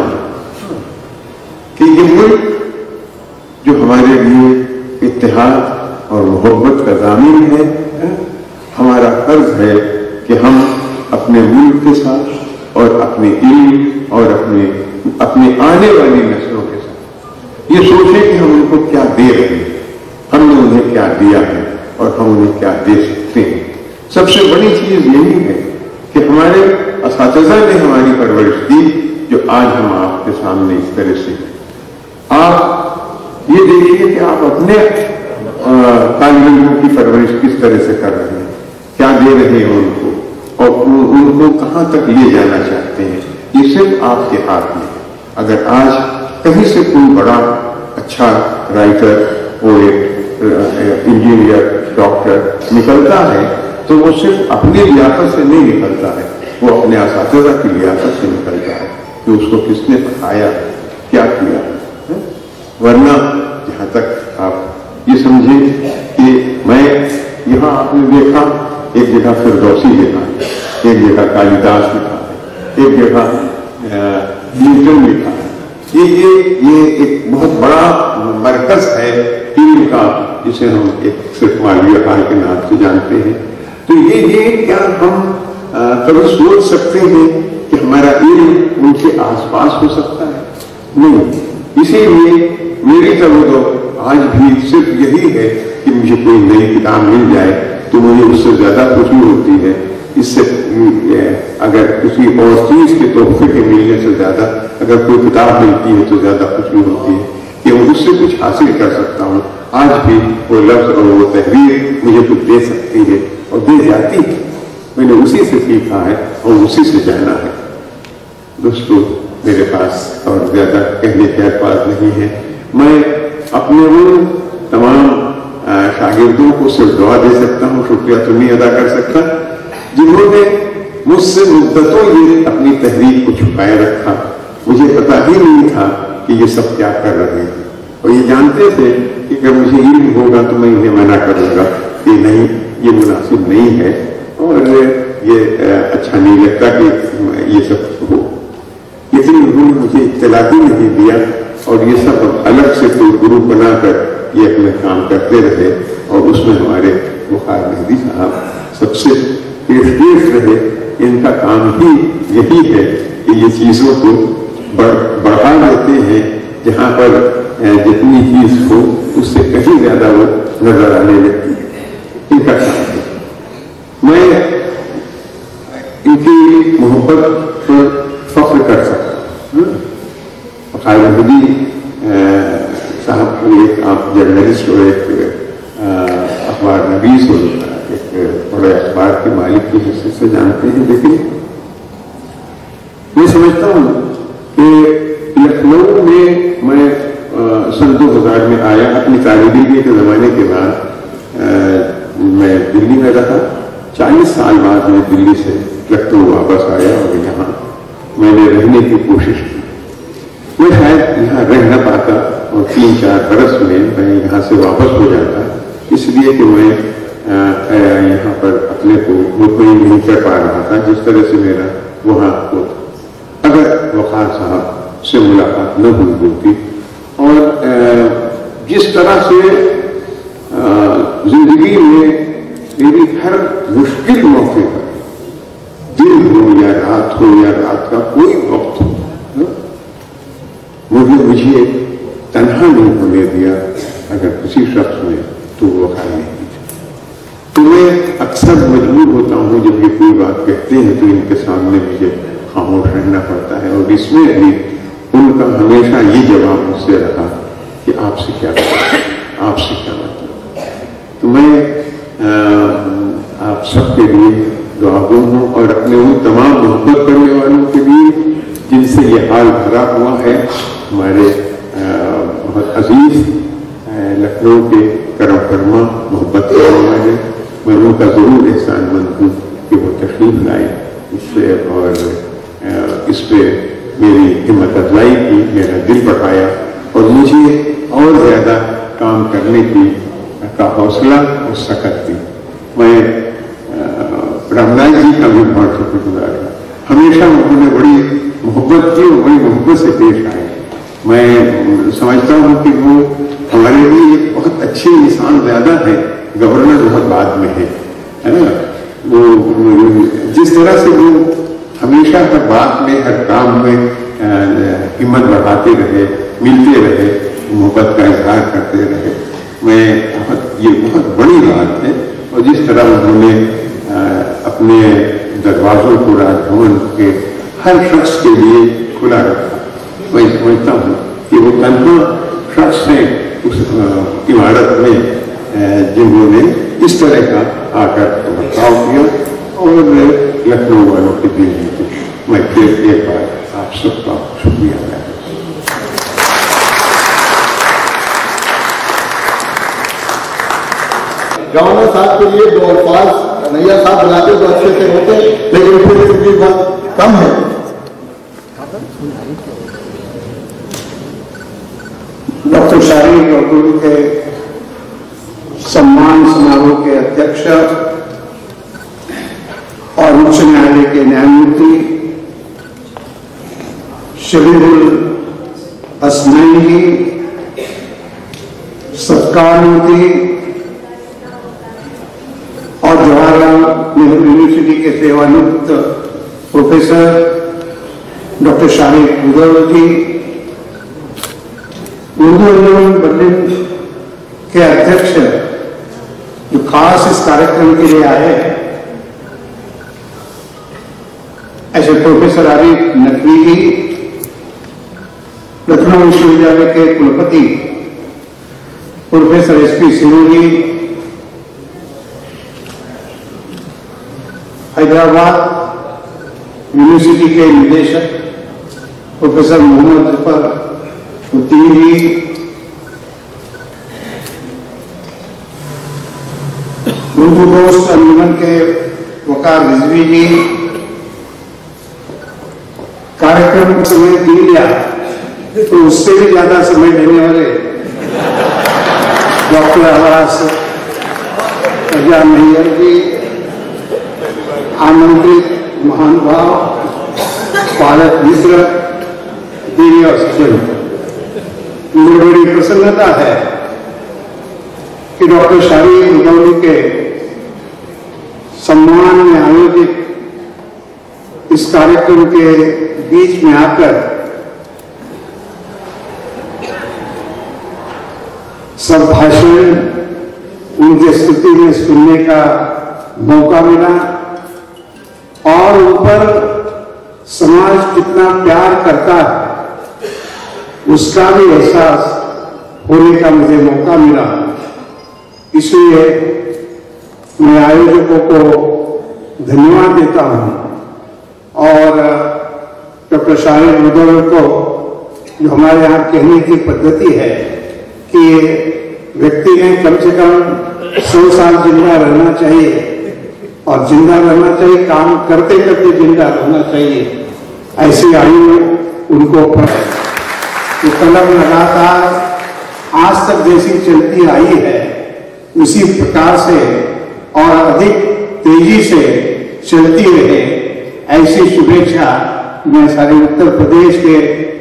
G: है, हमारा फर्ज है कि हम अपने मुल्क के साथ और अपने इल्म और अपने आने वाली नस्लों के साथ ये सोचें कि हम उनको क्या दे रहे हैं, हमने उन्हें क्या दिया है और हम उन्हें क्या दे सकते हैं। सबसे बड़ी चीज यही है कि हमारे असातिज़ा ने हमारी परवरिश दी, जो आज हम आपके सामने इस तरह से। आप ये देखिए कि आप अपने तालिब इल्मों की परवरिश किस तरह से कर रहे हैं, क्या दे रहे हैं उनको, और उनको कहाँ तक ले जाना चाहते हैं। ये सिर्फ आपके हाथ में है। अगर आज कहीं से कोई बड़ा अच्छा राइटर, पोएट, इंजीनियर, डॉक्टर निकलता है तो वो सिर्फ अपनी लियाकत से नहीं निकलता है, वो अपने असातिज़ा की लियाकत से निकलता है कि उसको किसने पढ़ाया, क्या किया है। वरना जहाँ तक आप ये समझें कि मैं यहाँ आपने देखा एक जगह फिरदौसी लिखा है, एक जगह कालिदास लिखा है, एक जगह न्यूटन लिखा है। ये एक बहुत बड़ा मरकज है इल्म का, जिसे हम एक सिर्फ मालवीय हाल के नाम से जानते हैं। तो ये क्या हम कभी सोच सकते हैं कि हमारा इल्म उनके आसपास हो सकता है? नहीं। इसीलिए मेरी तरफ आज भी सिर्फ यही है कि मुझे कोई नई किताब मिल जाए तो मुझे उससे ज्यादा खुशी होती है। इससे अगर किसी और चीज के तोहफे के मिलने से ज्यादा अगर कोई किताब मिलती है तो ज्यादा खुशी होती है कि मैं उससे कुछ हासिल कर सकता हूँ। आज भी वो लफ्ज और वो तहरीर मुझे कुछ दे सकती है और दे जाती है। मैंने उसी से सीखा है और उसी से जाना है। दोस्तों, मेरे पास और ज्यादा कहने के अल्फाज नहीं है। मैं अपने उन तमाम शागिर्दों को सिर्फ दुआ दे सकता हूँ, शुक्रिया तो नहीं अदा कर सकता, जिन्होंने मुझसे मुद्दतों ये अपनी तहरीर को छुपाए रखा। मुझे पता ही नहीं था कि ये सब क्या कर रहे हैं, और ये जानते थे कि अगर मुझे इल्म होगा तो मैं इन्हें मना करूंगा कि नहीं, ये मुनासिब नहीं है और ये अच्छा नहीं लगता कि ये सब हो। लेकिन उन्होंने मुझे इत्तला भी नहीं दिया और ये सब अलग से कोई गुरु बनाकर ये अपने काम करते रहे। और उसमें हमारे बुखार मेहदी साहब सबसे पेश रहे। इनका काम ही यही है कि ये चीजों को बढ़ा देते हैं, जहां पर जितनी चीज हो उससे कहीं ज्यादा वो नजर आने लगती है। इनका काम है। मैं इनकी मोहब्बत पर फख्र कर सकता हूँ। बुखार मेहदी साहब को एक आप जर्नलिस्ट और एक अखबार नवीस और एक बड़े अखबार के मालिक की हैसियत से जानते हैं। लेकिन मैं समझता हूँ कि लखनऊ में मैं सन 2000 में आया। अपनी तालिब इल्मी के जमाने के बाद मैं दिल्ली में रहा। 40 साल बाद मैं दिल्ली से लखनऊ वापस आया और यहाँ मैंने रहने की कोशिश की। मैं शायद यहाँ रह न पाता और 3-4 बरस में मैं यहाँ से वापस हो जाता, इसलिए कि मैं यहाँ पर अपने को मुतमईन नहीं कर पा रहा था जिस तरह से मेरा वहाँ होता। अगर वक़ार साहब से मुलाकात न हुई होती और जिस तरह से जिंदगी में मेरी हर मुश्किल मौके पर, दिन हो या रात का कोई वक्त हो, मुझे तन्हा नहीं होने दिया अगर किसी शख्स ने, तो वो वक़ार नहीं। तो मैं अक्सर मजबूर होता हूँ जब ये कोई बात कहते हैं तो इनके सामने मुझे खामोश रहना पड़ता है। और इसमें भी उनका हमेशा ये जवाब मुझसे रहा कि आपसे क्या मतलब, आपसे क्या मतलब। तो मैं आप सबके लिए दुआगो हूँ और अपने उन तमाम मोहब्बत करने वालों के लिए जिनसे ये हाल भरा हुआ है। हमारे बहुत अजीज लखनऊ के करम फरमा मोहब्बत करने वाले, मैं उनका जरूर एहसानमंद हूँ कि वो तशरीफ लाए इससे और इस पे मेरी हिम्मत अफजाई की, मेरा दिल बढ़ाया और मुझे और ज्यादा काम करने की का हौसला और सकत दी। मैं रामनाथ जी का भी बहुत शुक्रगुजार हूँ। हमेशा उन्होंने बड़ी मोहब्बत की और बड़ी मोहब्बत से पेश आए। मैं समझता हूँ कि वो हमारे लिए एक बहुत अच्छे इंसान ज्यादा है गवर्नर बहुत बाद में है ना। वो जिस तरह से वो हमेशा हर बात में, हर काम में हिम्मत बढ़ाते रहे, मिलते रहे, मोहब्बत का इजहार करते रहे, ये बहुत बड़ी बात है। और जिस तरह उन्होंने अपने दरवाजों को राजभवन के हर शख्स के लिए खुला रखा, मैं समझता हूँ कि वो तन्हा शख्स है उस इमारत में जिन्होंने इस तरह का आकर बर्ताव किया और लखनऊ वालों के दिल जीते। मैं फिर एक बार आप सबका शुक्रिया अदा करता हूँ।
D: गवर्नर साहब के लिए दो अल्फाज नैया साहब बुलाते तो अच्छे से होते, लेकिन फिर चूंकि बहुत कम है।
I: डॉक्टर शाहीन और गुरु के सम्मान समारोह के अध्यक्ष और उच्च न्यायालय के न्यायमूर्ति शबीरुल हसनैनी, सत्कारमूर्ति और जवाहरलाल नेहरू यूनिवर्सिटी के सेवानिवृत्त प्रोफेसर डॉक्टर शाहीन गुरु जी, उर्दू आंदोलन बर्लिन के अध्यक्ष जो खास इस कार्यक्रम के लिए आए हैं, ऐसे प्रोफेसर आरिफ नकवी जी, लखनऊ विश्वविद्यालय के कुलपति professor SP Singh ji, Hyderabad university के निदेशक प्रोफेसर मोहम्मद जफर उद्दीन जी, उर्दू दोस्त अंजुमन के वकार रिजवी जी, कार्यक्रम समय दे लिया तो उससे भी ज्यादा समय लेने वाले डॉक्टर आवास अजय मैयर जी, आमंत्रित महानुभाव भारत मिश्र, देवी और सज्जन, मुझे बड़ी प्रसन्नता है कि डॉक्टर शाहीन गुरु के सम्मान में आयोजित इस कार्यक्रम के बीच में आकर सब भाषण उनके स्तुति में सुनने का मौका मिला और उन पर समाज कितना प्यार करता है उसका भी एहसास होने का मुझे मौका मिला। इसलिए मैं आयोजकों को धन्यवाद देता हूं और डॉक्टर शाहीन गुरु को जो हमारे यहाँ कहने की पद्धति है कि व्यक्ति ने कम से कम 100 साल जिंदा रहना चाहिए और जिंदा रहना चाहिए, काम करते करते जिंदा रहना चाहिए, ऐसी आयु उनको जो कलम लगातार आज तक जैसी चलती आई है उसी प्रकार से और अधिक तेजी से चलती रहे, ऐसी शुभेच्छा मैं सारे उत्तर प्रदेश के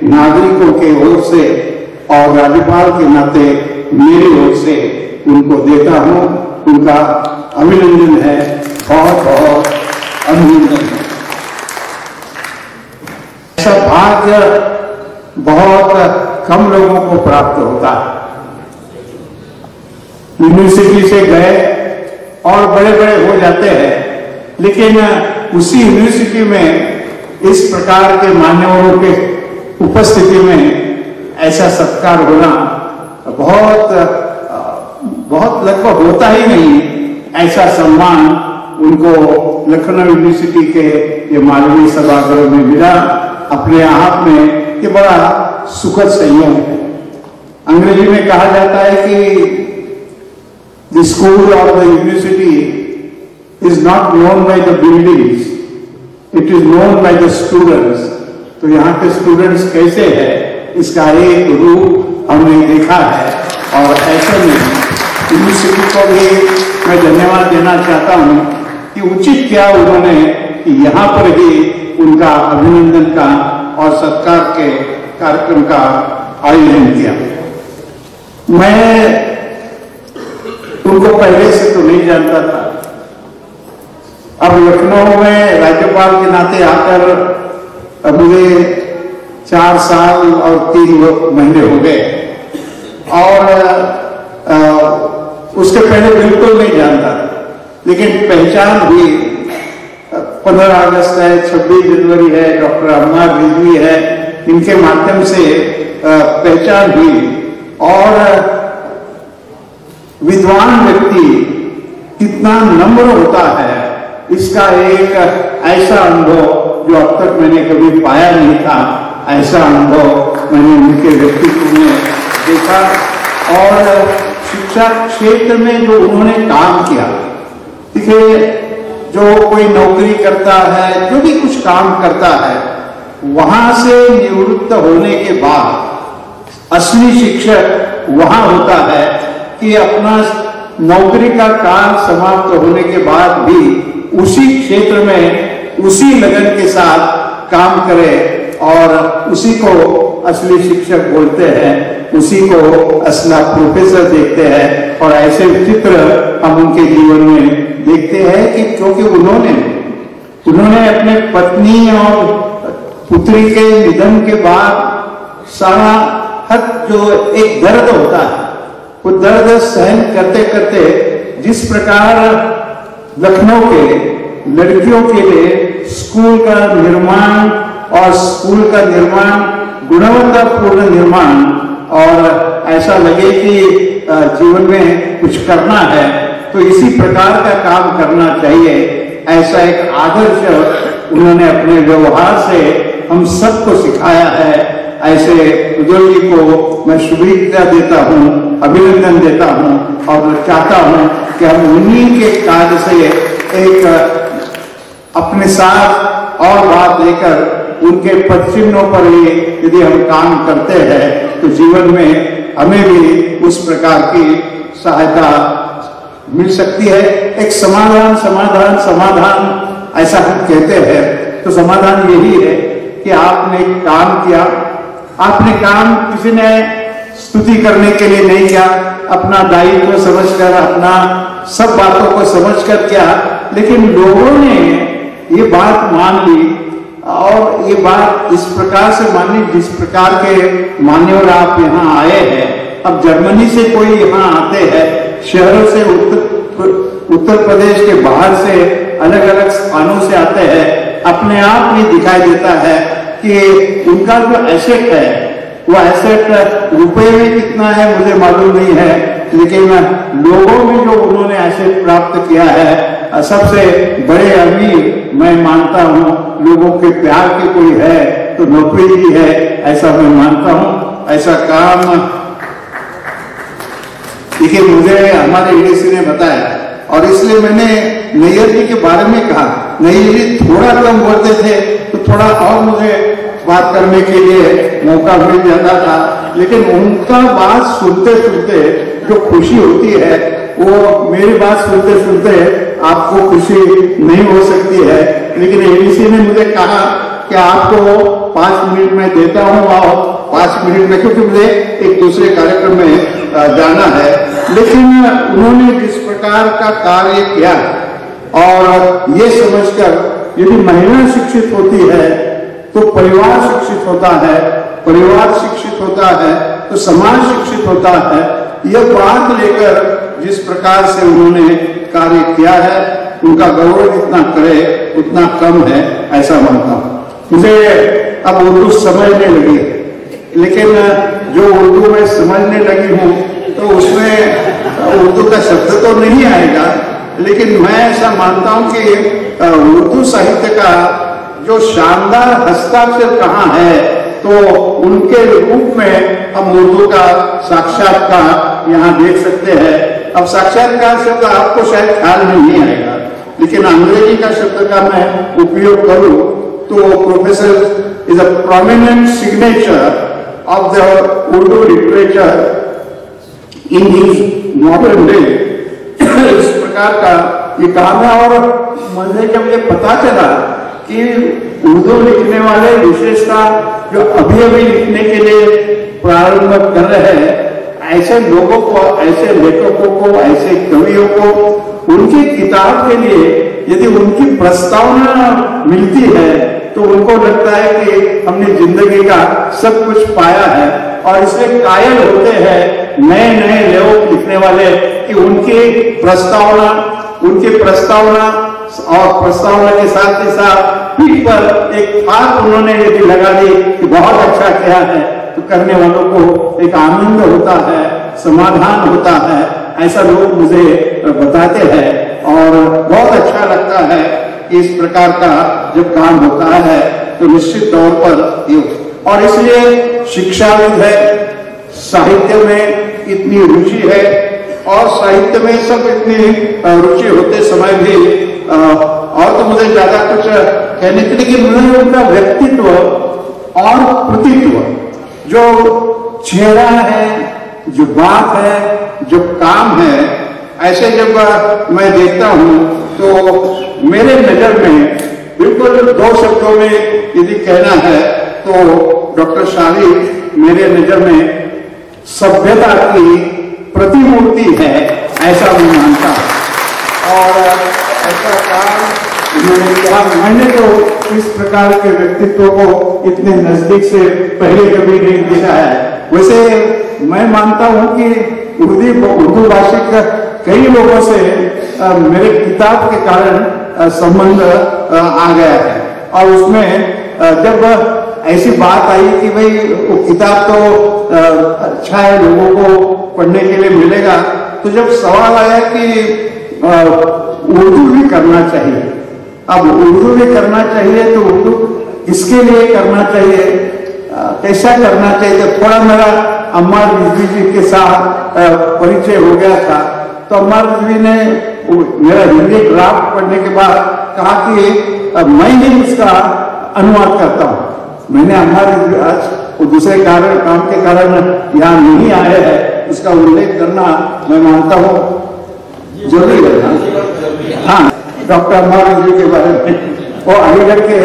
I: नागरिकों के ओर से और राज्यपाल के नाते मेरी ओर से उनको देता हूं। उनका अभिनंदन है, बहुत बहुत अभिनंदन है। ऐसा भाग्य बहुत कम लोगों को प्राप्त होता है। यूनिवर्सिटी से गए और बड़े बड़े हो जाते हैं, लेकिन उसी यूनिवर्सिटी में इस प्रकार के मान्यवरों के उपस्थिति में ऐसा सत्कार होना बहुत लगभग होता ही नहीं। ऐसा सम्मान उनको लखनऊ यूनिवर्सिटी के ये मानवीय सभागृह में मिला। अपने आप में ये बड़ा सुखद संयोग है। अंग्रेजी में कहा जाता है कि द स्कूल और the university is not known by the buildings, it is known by the students. तो यहाँ के स्टूडेंट्स कैसे हैं इसका एक रूप हमने देखा है और ऐसे में यूनिवर्सिटी को भी मैं धन्यवाद देना चाहता हूँ कि उचित किया उन्होंने कि यहाँ पर ही उनका अभिनंदन का और सत्कार के कार्यक्रम का आयोजन किया। मैं उनको पहले से तो नहीं जानता था। अब लखनऊ में राज्यपाल के नाते आकर मुझे 4 साल और 3 महीने हो गए, और उसके पहले बिल्कुल नहीं जानता, लेकिन पहचान हुई। 15 अगस्त है, 26 जनवरी है, डॉक्टर अम्मार रिजवी है, इनके माध्यम से पहचान हुई। और विद्वान व्यक्ति कितना नम्र होता है, इसका एक ऐसा अनुभव जो अब तक मैंने कभी पाया नहीं था, ऐसा अनुभव मैंने उनके व्यक्तित्व में देखा। और शिक्षा क्षेत्र में जो उन्होंने काम किया, देखिए जो कोई नौकरी करता है, जो भी कुछ काम करता है, वहां से निवृत्त होने के बाद असली शिक्षक वहां होता है कि अपना नौकरी का काम समाप्त होने के बाद भी उसी क्षेत्र में उसी लगन के साथ काम करे, और उसी को असली शिक्षक बोलते हैं, उसी को असला प्रोफेसर देखते हैं। और ऐसे चित्र हम उनके जीवन में देखते हैं कि क्योंकि उन्होंने अपने पत्नी और पुत्री के निधन के बाद सारा हक जो एक दर्द होता है, वो दर्द सहन करते करते जिस प्रकार लखनऊ के लड़कियों के लिए स्कूल का निर्माण, और स्कूल का निर्माण गुणवत्तापूर्ण निर्माण, और ऐसा लगे कि जीवन में कुछ करना है तो इसी प्रकार का काम करना चाहिए, ऐसा एक आदर्श उन्होंने अपने व्यवहार से हम सबको सिखाया है। ऐसे उज्ज्वल जी को मैं शुभेच्छा देता हूँ, अभिनंदन देता हूँ, और चाहता हूँ कि हम उन्हीं के कार्य से एक अपने साथ और बात लेकर उनके पदचिन्हों पर ही यदि हम काम करते हैं तो जीवन में हमें भी उस प्रकार की सहायता मिल सकती है। एक समाधान समाधान समाधान ऐसा हम कहते हैं, तो समाधान यही है कि आपने काम किया, आपने काम किसी ने स्तुति करने के लिए नहीं किया, अपना दायित्व समझकर, अपना सब बातों को समझकर किया, लेकिन लोगों ने ये बात मान ली, और ये बात इस प्रकार से मानी जिस प्रकार के मान्यवर आप यहाँ आए हैं। अब जर्मनी से कोई यहाँ आते हैं, शहरों से, उत्तर प्रदेश के बाहर से, अलग अलग स्थानों से आते हैं, अपने आप ही दिखाई देता है कि उनका जो एसेट है, वो एसेट रुपए में कितना है मुझे मालूम नहीं है, लेकिन लोगों में जो उन्होंने एसेट प्राप्त किया है, सबसे बड़े अमीर मैं मानता हूँ, लोगों के प्यार की कोई है तो नौकरी ही है, ऐसा मैं मानता हूँ। ऐसा काम देखिए मुझे हमारे एडीसी ने बताया, और इसलिए मैंने नैयर जी के बारे में कहा। नैयर जी थोड़ा कम बोलते थे तो थोड़ा और मुझे बात करने के लिए मौका मिल जाता था, लेकिन उनका बात सुनते सुनते जो खुशी होती है, वो मेरी बात सुनते सुनते आपको खुशी नहीं हो सकती है। लेकिन एडीसी ने मुझे कहा कि आपको 5 मिनट में देता हूँ, और 5 मिनट में, क्योंकि मुझे एक दूसरे कार्यक्रम में जाना है। लेकिन उन्होंने जिस प्रकार का कार्य किया, और ये समझकर यदि महिला शिक्षित होती है तो परिवार शिक्षित होता है, परिवार शिक्षित होता है तो समाज शिक्षित होता है, यह बात लेकर जिस प्रकार से उन्होंने कार्य किया है, उनका गौरव जितना करे उतना कम है, ऐसा मानता हूँ। मुझे अब उर्दू समझने लगी, लेकिन जो उर्दू में समझने लगी हूँ तो उसमें उर्दू का शब्द तो नहीं आएगा, लेकिन मैं ऐसा मानता हूँ कि उर्दू साहित्य का जो शानदार हस्ताक्षर कहाँ है, तो उनके रूप में हम उर्दू का साक्षात्कार यहाँ देख सकते हैं। अब साक्षात्कार शब्द आपको शायद ख्याल नहीं आएगा, लेकिन अंग्रेजी का शब्द का मैं उपयोग करूं तो professor is a prominent signature of the Urdu literature in his modern day. इस प्रकार का ये काम है, और मुझे जब ये पता चला कि उर्दू लिखने वाले विशेषता जो अभी अभी लिखने के लिए प्रारंभ कर रहे हैं, ऐसे लोगों को, ऐसे लेखकों को, ऐसे कवियों को उनकी किताब के लिए यदि उनकी प्रस्तावना मिलती है तो उनको लगता है कि हमने जिंदगी का सब कुछ पाया है, और इसलिए कायल होते हैं नए नए लेखक लिखने वाले कि उनकी प्रस्तावना और प्रस्तावना के साथ ही साथ पीठ पर एक हाथ उन्होंने यदि लगा दी कि बहुत अच्छा किया है, तो करने वालों को एक आनंद होता है, समाधान होता है। ऐसा लोग मुझे बताते हैं और बहुत अच्छा लगता है कि इस प्रकार का जब काम होता है तो निश्चित तौर पर ये, और इसलिए शिक्षाविद है, साहित्य में इतनी रुचि है, और साहित्य में सब इतनी रुचि होते समय भी और तो मुझे ज्यादा कुछ कहने के लिए, मुझे उनका व्यक्तित्व और कृतित्व, जो चेहरा है, जो बात है, जो काम है, ऐसे जब मैं देखता हूं तो मेरे नजर में बिल्कुल दो शब्दों में यदि कहना है तो डॉक्टर शालिक मेरे नजर में सभ्यता की प्रतिमूर्ति है, ऐसा मैं मानता हूं। और ऐसा काम उन्होंने किया। मैंने तो इस प्रकार के व्यक्तित्व को इतने नजदीक से पहले कभी नहीं देखा है। वैसे मैं मानता हूं कि उर्दू भाषिक कई लोगों से मेरे किताब के कारण संबंध आ गया है, और उसमें जब ऐसी बात आई कि भाई वो किताब तो अच्छा है, लोगों को पढ़ने के लिए मिलेगा, तो जब सवाल आया कि उर्दू भी करना चाहिए, अब उर्दू भी करना चाहिए तो उर्दू किसके लिए करना चाहिए, कैसा करना चाहिए, तो थोड़ा मेरा अम्मार रिजवी जी के साथ परिचय हो गया था। तो अम्मार रिजवी ने मेरा हिंदी ड्राफ्ट पढ़ने के बाद कहा कि मैं ही इसका अनुवाद करता हूँ। मैंने अम्मार रिजवी आज वो दूसरे काम के कारण यहाँ नहीं आए हैं, उसका उल्लेख करना मैं मानता हूँ जरूरी है। हाँ, डॉक्टर अम्मार रिजवी के बारे में, वो अलीगढ़ के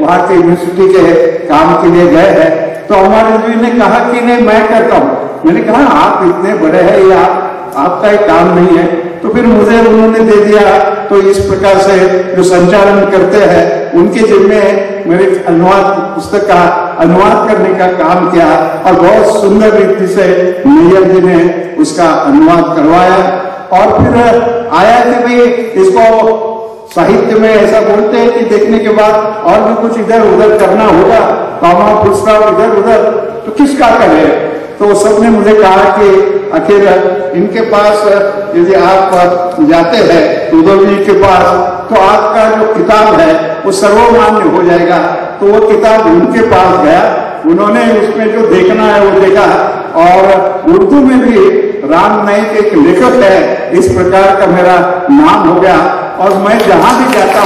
I: वहाँ के यूनिवर्सिटी के काम के लिए गए हैं, तो अम्मार रिजवी ने कहा कि नहीं मैं करता हूँ। मैंने कहा आप इतने बड़े हैं, ये आपका एक काम नहीं है। तो फिर मुझे उन्होंने दे दिया, तो इस प्रकार से जो संचालन करते हैं उनके जिम्मे मेरे अनुवाद पुस्तक का अनुवाद करने का काम किया, और बहुत सुंदर रीति से नैयर जी ने उसका अनुवाद करवाया। और फिर आया कि भाई इसको साहित्य में ऐसा बोलते हैं कि देखने के बाद और भी कुछ इधर उधर करना होगा, कॉमा फुल स्टॉप इधर उधर, तो किसका करे। तो सबने मुझे कहा कि आखिर इनके पास यदि आप जाते हैं उद्धव जी के पास, तो आपका जो किताब है वो सर्वमान्य हो जाएगा। तो वो किताब उनके पास गया, उन्होंने उसमें जो देखना है वो देखा, और उर्दू में भी राम नाईक एक लेखक है, इस प्रकार का मेरा नाम हो गया। और मैं जहां भी जाता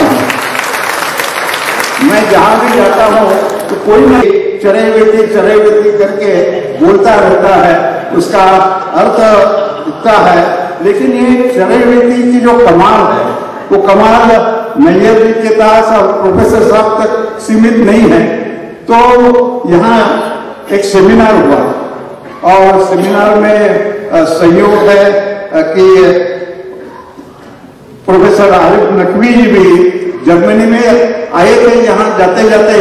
I: हूं तो कोई ना चरेवेती करके बोलता रहता है, उसका अर्थ दिखता है। लेकिन ये चरेवेती की जो कमाल है, वो कमाल नैयर जी के पास और प्रोफेसर साहब तक सीमित नहीं है। तो यहाँ एक सेमिनार हुआ, और सेमिनार में सहयोग है कि प्रोफेसर आरिफ नकवी जी भी जर्मनी में आए थे। यहाँ जाते जाते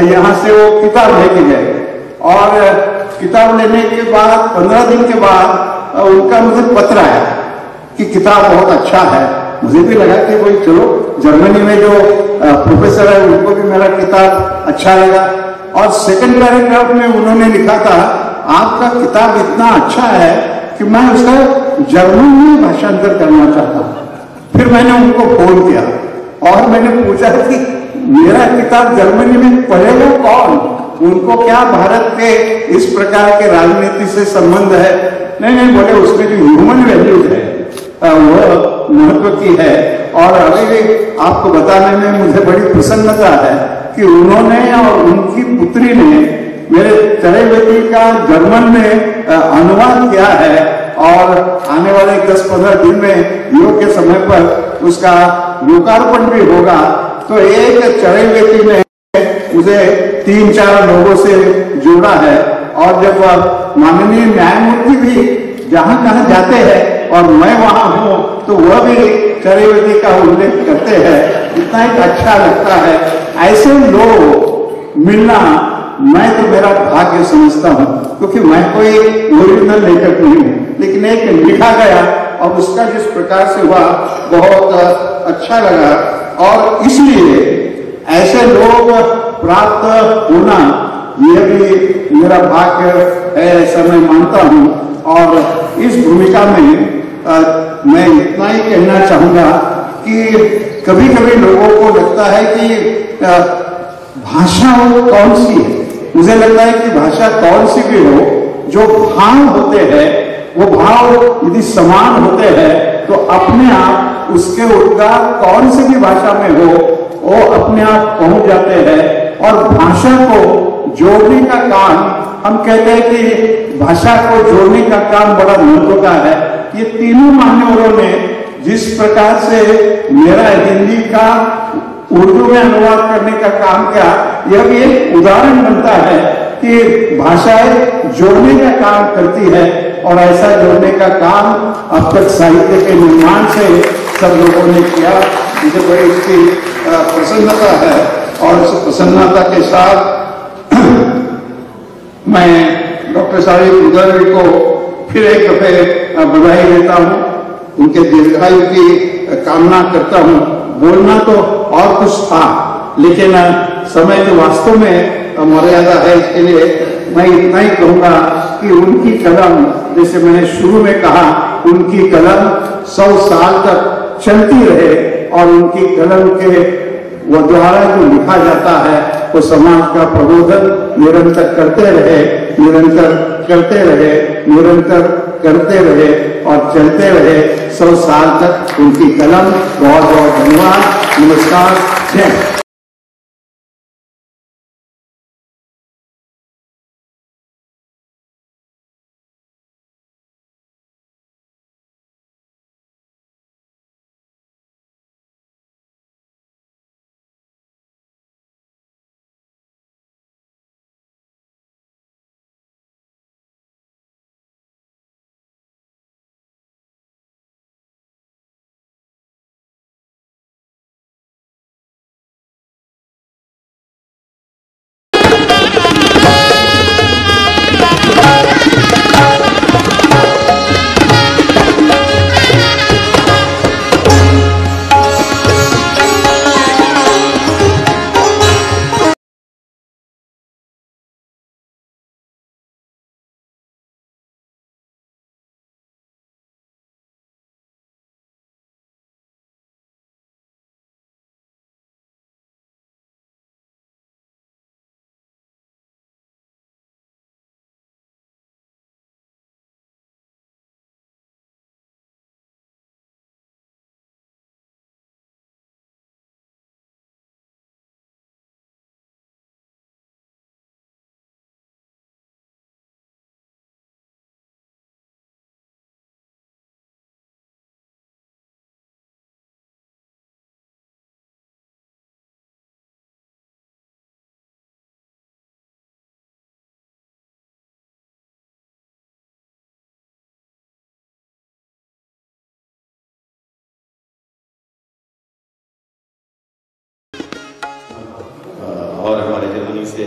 I: यहाँ से वो किताब लेके गए, और किताब लेने के बाद 15 दिन के बाद उनका मुझे पत्र आया कि किताब बहुत अच्छा है। मुझे भी लगा कि भाई चलो, जर्मनी में जो प्रोफेसर है उनको भी मेरा किताब अच्छा लगा। और सेकंड पैराग्राफ में उन्होंने लिखा था, आपका किताब इतना अच्छा है कि मैं उसका जर्मन में भाषांतर करना चाहता हूँ। फिर मैंने उनको फोन किया और मैंने पूछा कि मेरा किताब जर्मनी में पढ़ेगा कौन, उनको क्या भारत के इस प्रकार के राजनीति से संबंध है। नहीं बोले, उसमें जो ह्यूमन वैल्यूज है वो महत्व की है। और अभी भी आपको बताने में मुझे बड़ी प्रसन्नता है कि उन्होंने और उनकी पुत्री ने मेरे चरेवेती का जर्मन में अनुवाद किया है, और आने वाले 10-15 दिन में योग्य समय पर उसका लोकार्पण भी होगा। तो एक चरेवेती ने मुझे 3-4 लोगों से जोड़ा है, और जब माननीय न्यायमूर्ति भी जहां कहां जाते हैं और मैं वहां हूं तो वह भी चरैवेति का उल्लेख करते हैं। इतना एक अच्छा लगता है। ऐसे लोग मिलना मैं तो मेरा भाग्य समझता हूं, क्योंकि मैं कोई ओरिजिनल लेखक नहीं हूं, लेकिन एक लिखा गया और उसका जिस प्रकार से हुआ बहुत अच्छा लगा। और इसलिए ऐसे लोग प्राप्त होना यह भी मेरा भाग्य है, ऐसा मैं मानता हूं। और इस भूमिका में मैं इतना ही कहना चाहूंगा कि कभी कभी लोगों को लगता है कि भाषा कौन सी है। मुझे लगता है कि भाषा कौन सी भी हो, जो भाव होते हैं वो भाव यदि समान होते हैं तो अपने आप उसके उद्गार कौन सी भी भाषा में हो वो अपने आप पहुंच जाते हैं। और भाषा को जोड़ने का काम, हम कहते हैं कि भाषा को जोड़ने का काम बड़ा महत्व का है। ये तीनों मान्यवरों ने जिस प्रकार से मेरा हिंदी का उर्दू में अनुवाद करने का काम किया, यह भी एक उदाहरण बनता है कि भाषाएं जोड़ने का काम करती है। और ऐसा जोड़ने का काम अब तक साहित्य के निर्माण से सब लोगों ने किया। मुझे बड़ी इसकी प्रसन्नता है और इस प्रसन्नता के साथ मैं डॉक्टर साहिब उदयवीर को फिर एक दफे बधाई देता हूं, उनके दीर्घायु की कामना करता हूं। बोलना तो और कुछ था, लेकिन समय तो वास्तव में मर्यादा है। इसके लिए मैं इतना ही कहूंगा कि उनकी कलम, जैसे मैंने शुरू में कहा, उनकी कलम 100 साल तक चलती रहे और उनकी कलम के वो द्वारा जो लिखा जाता है वो समाज का प्रबोधन निरंतर करते रहे, निरंतर करते रहे, निरंतर करते रहे और चलते रहे 100 साल तक उनकी कलम। बहुत बहुत धन्यवाद। नमस्कार। जय।
C: और हमारे जर्मनी से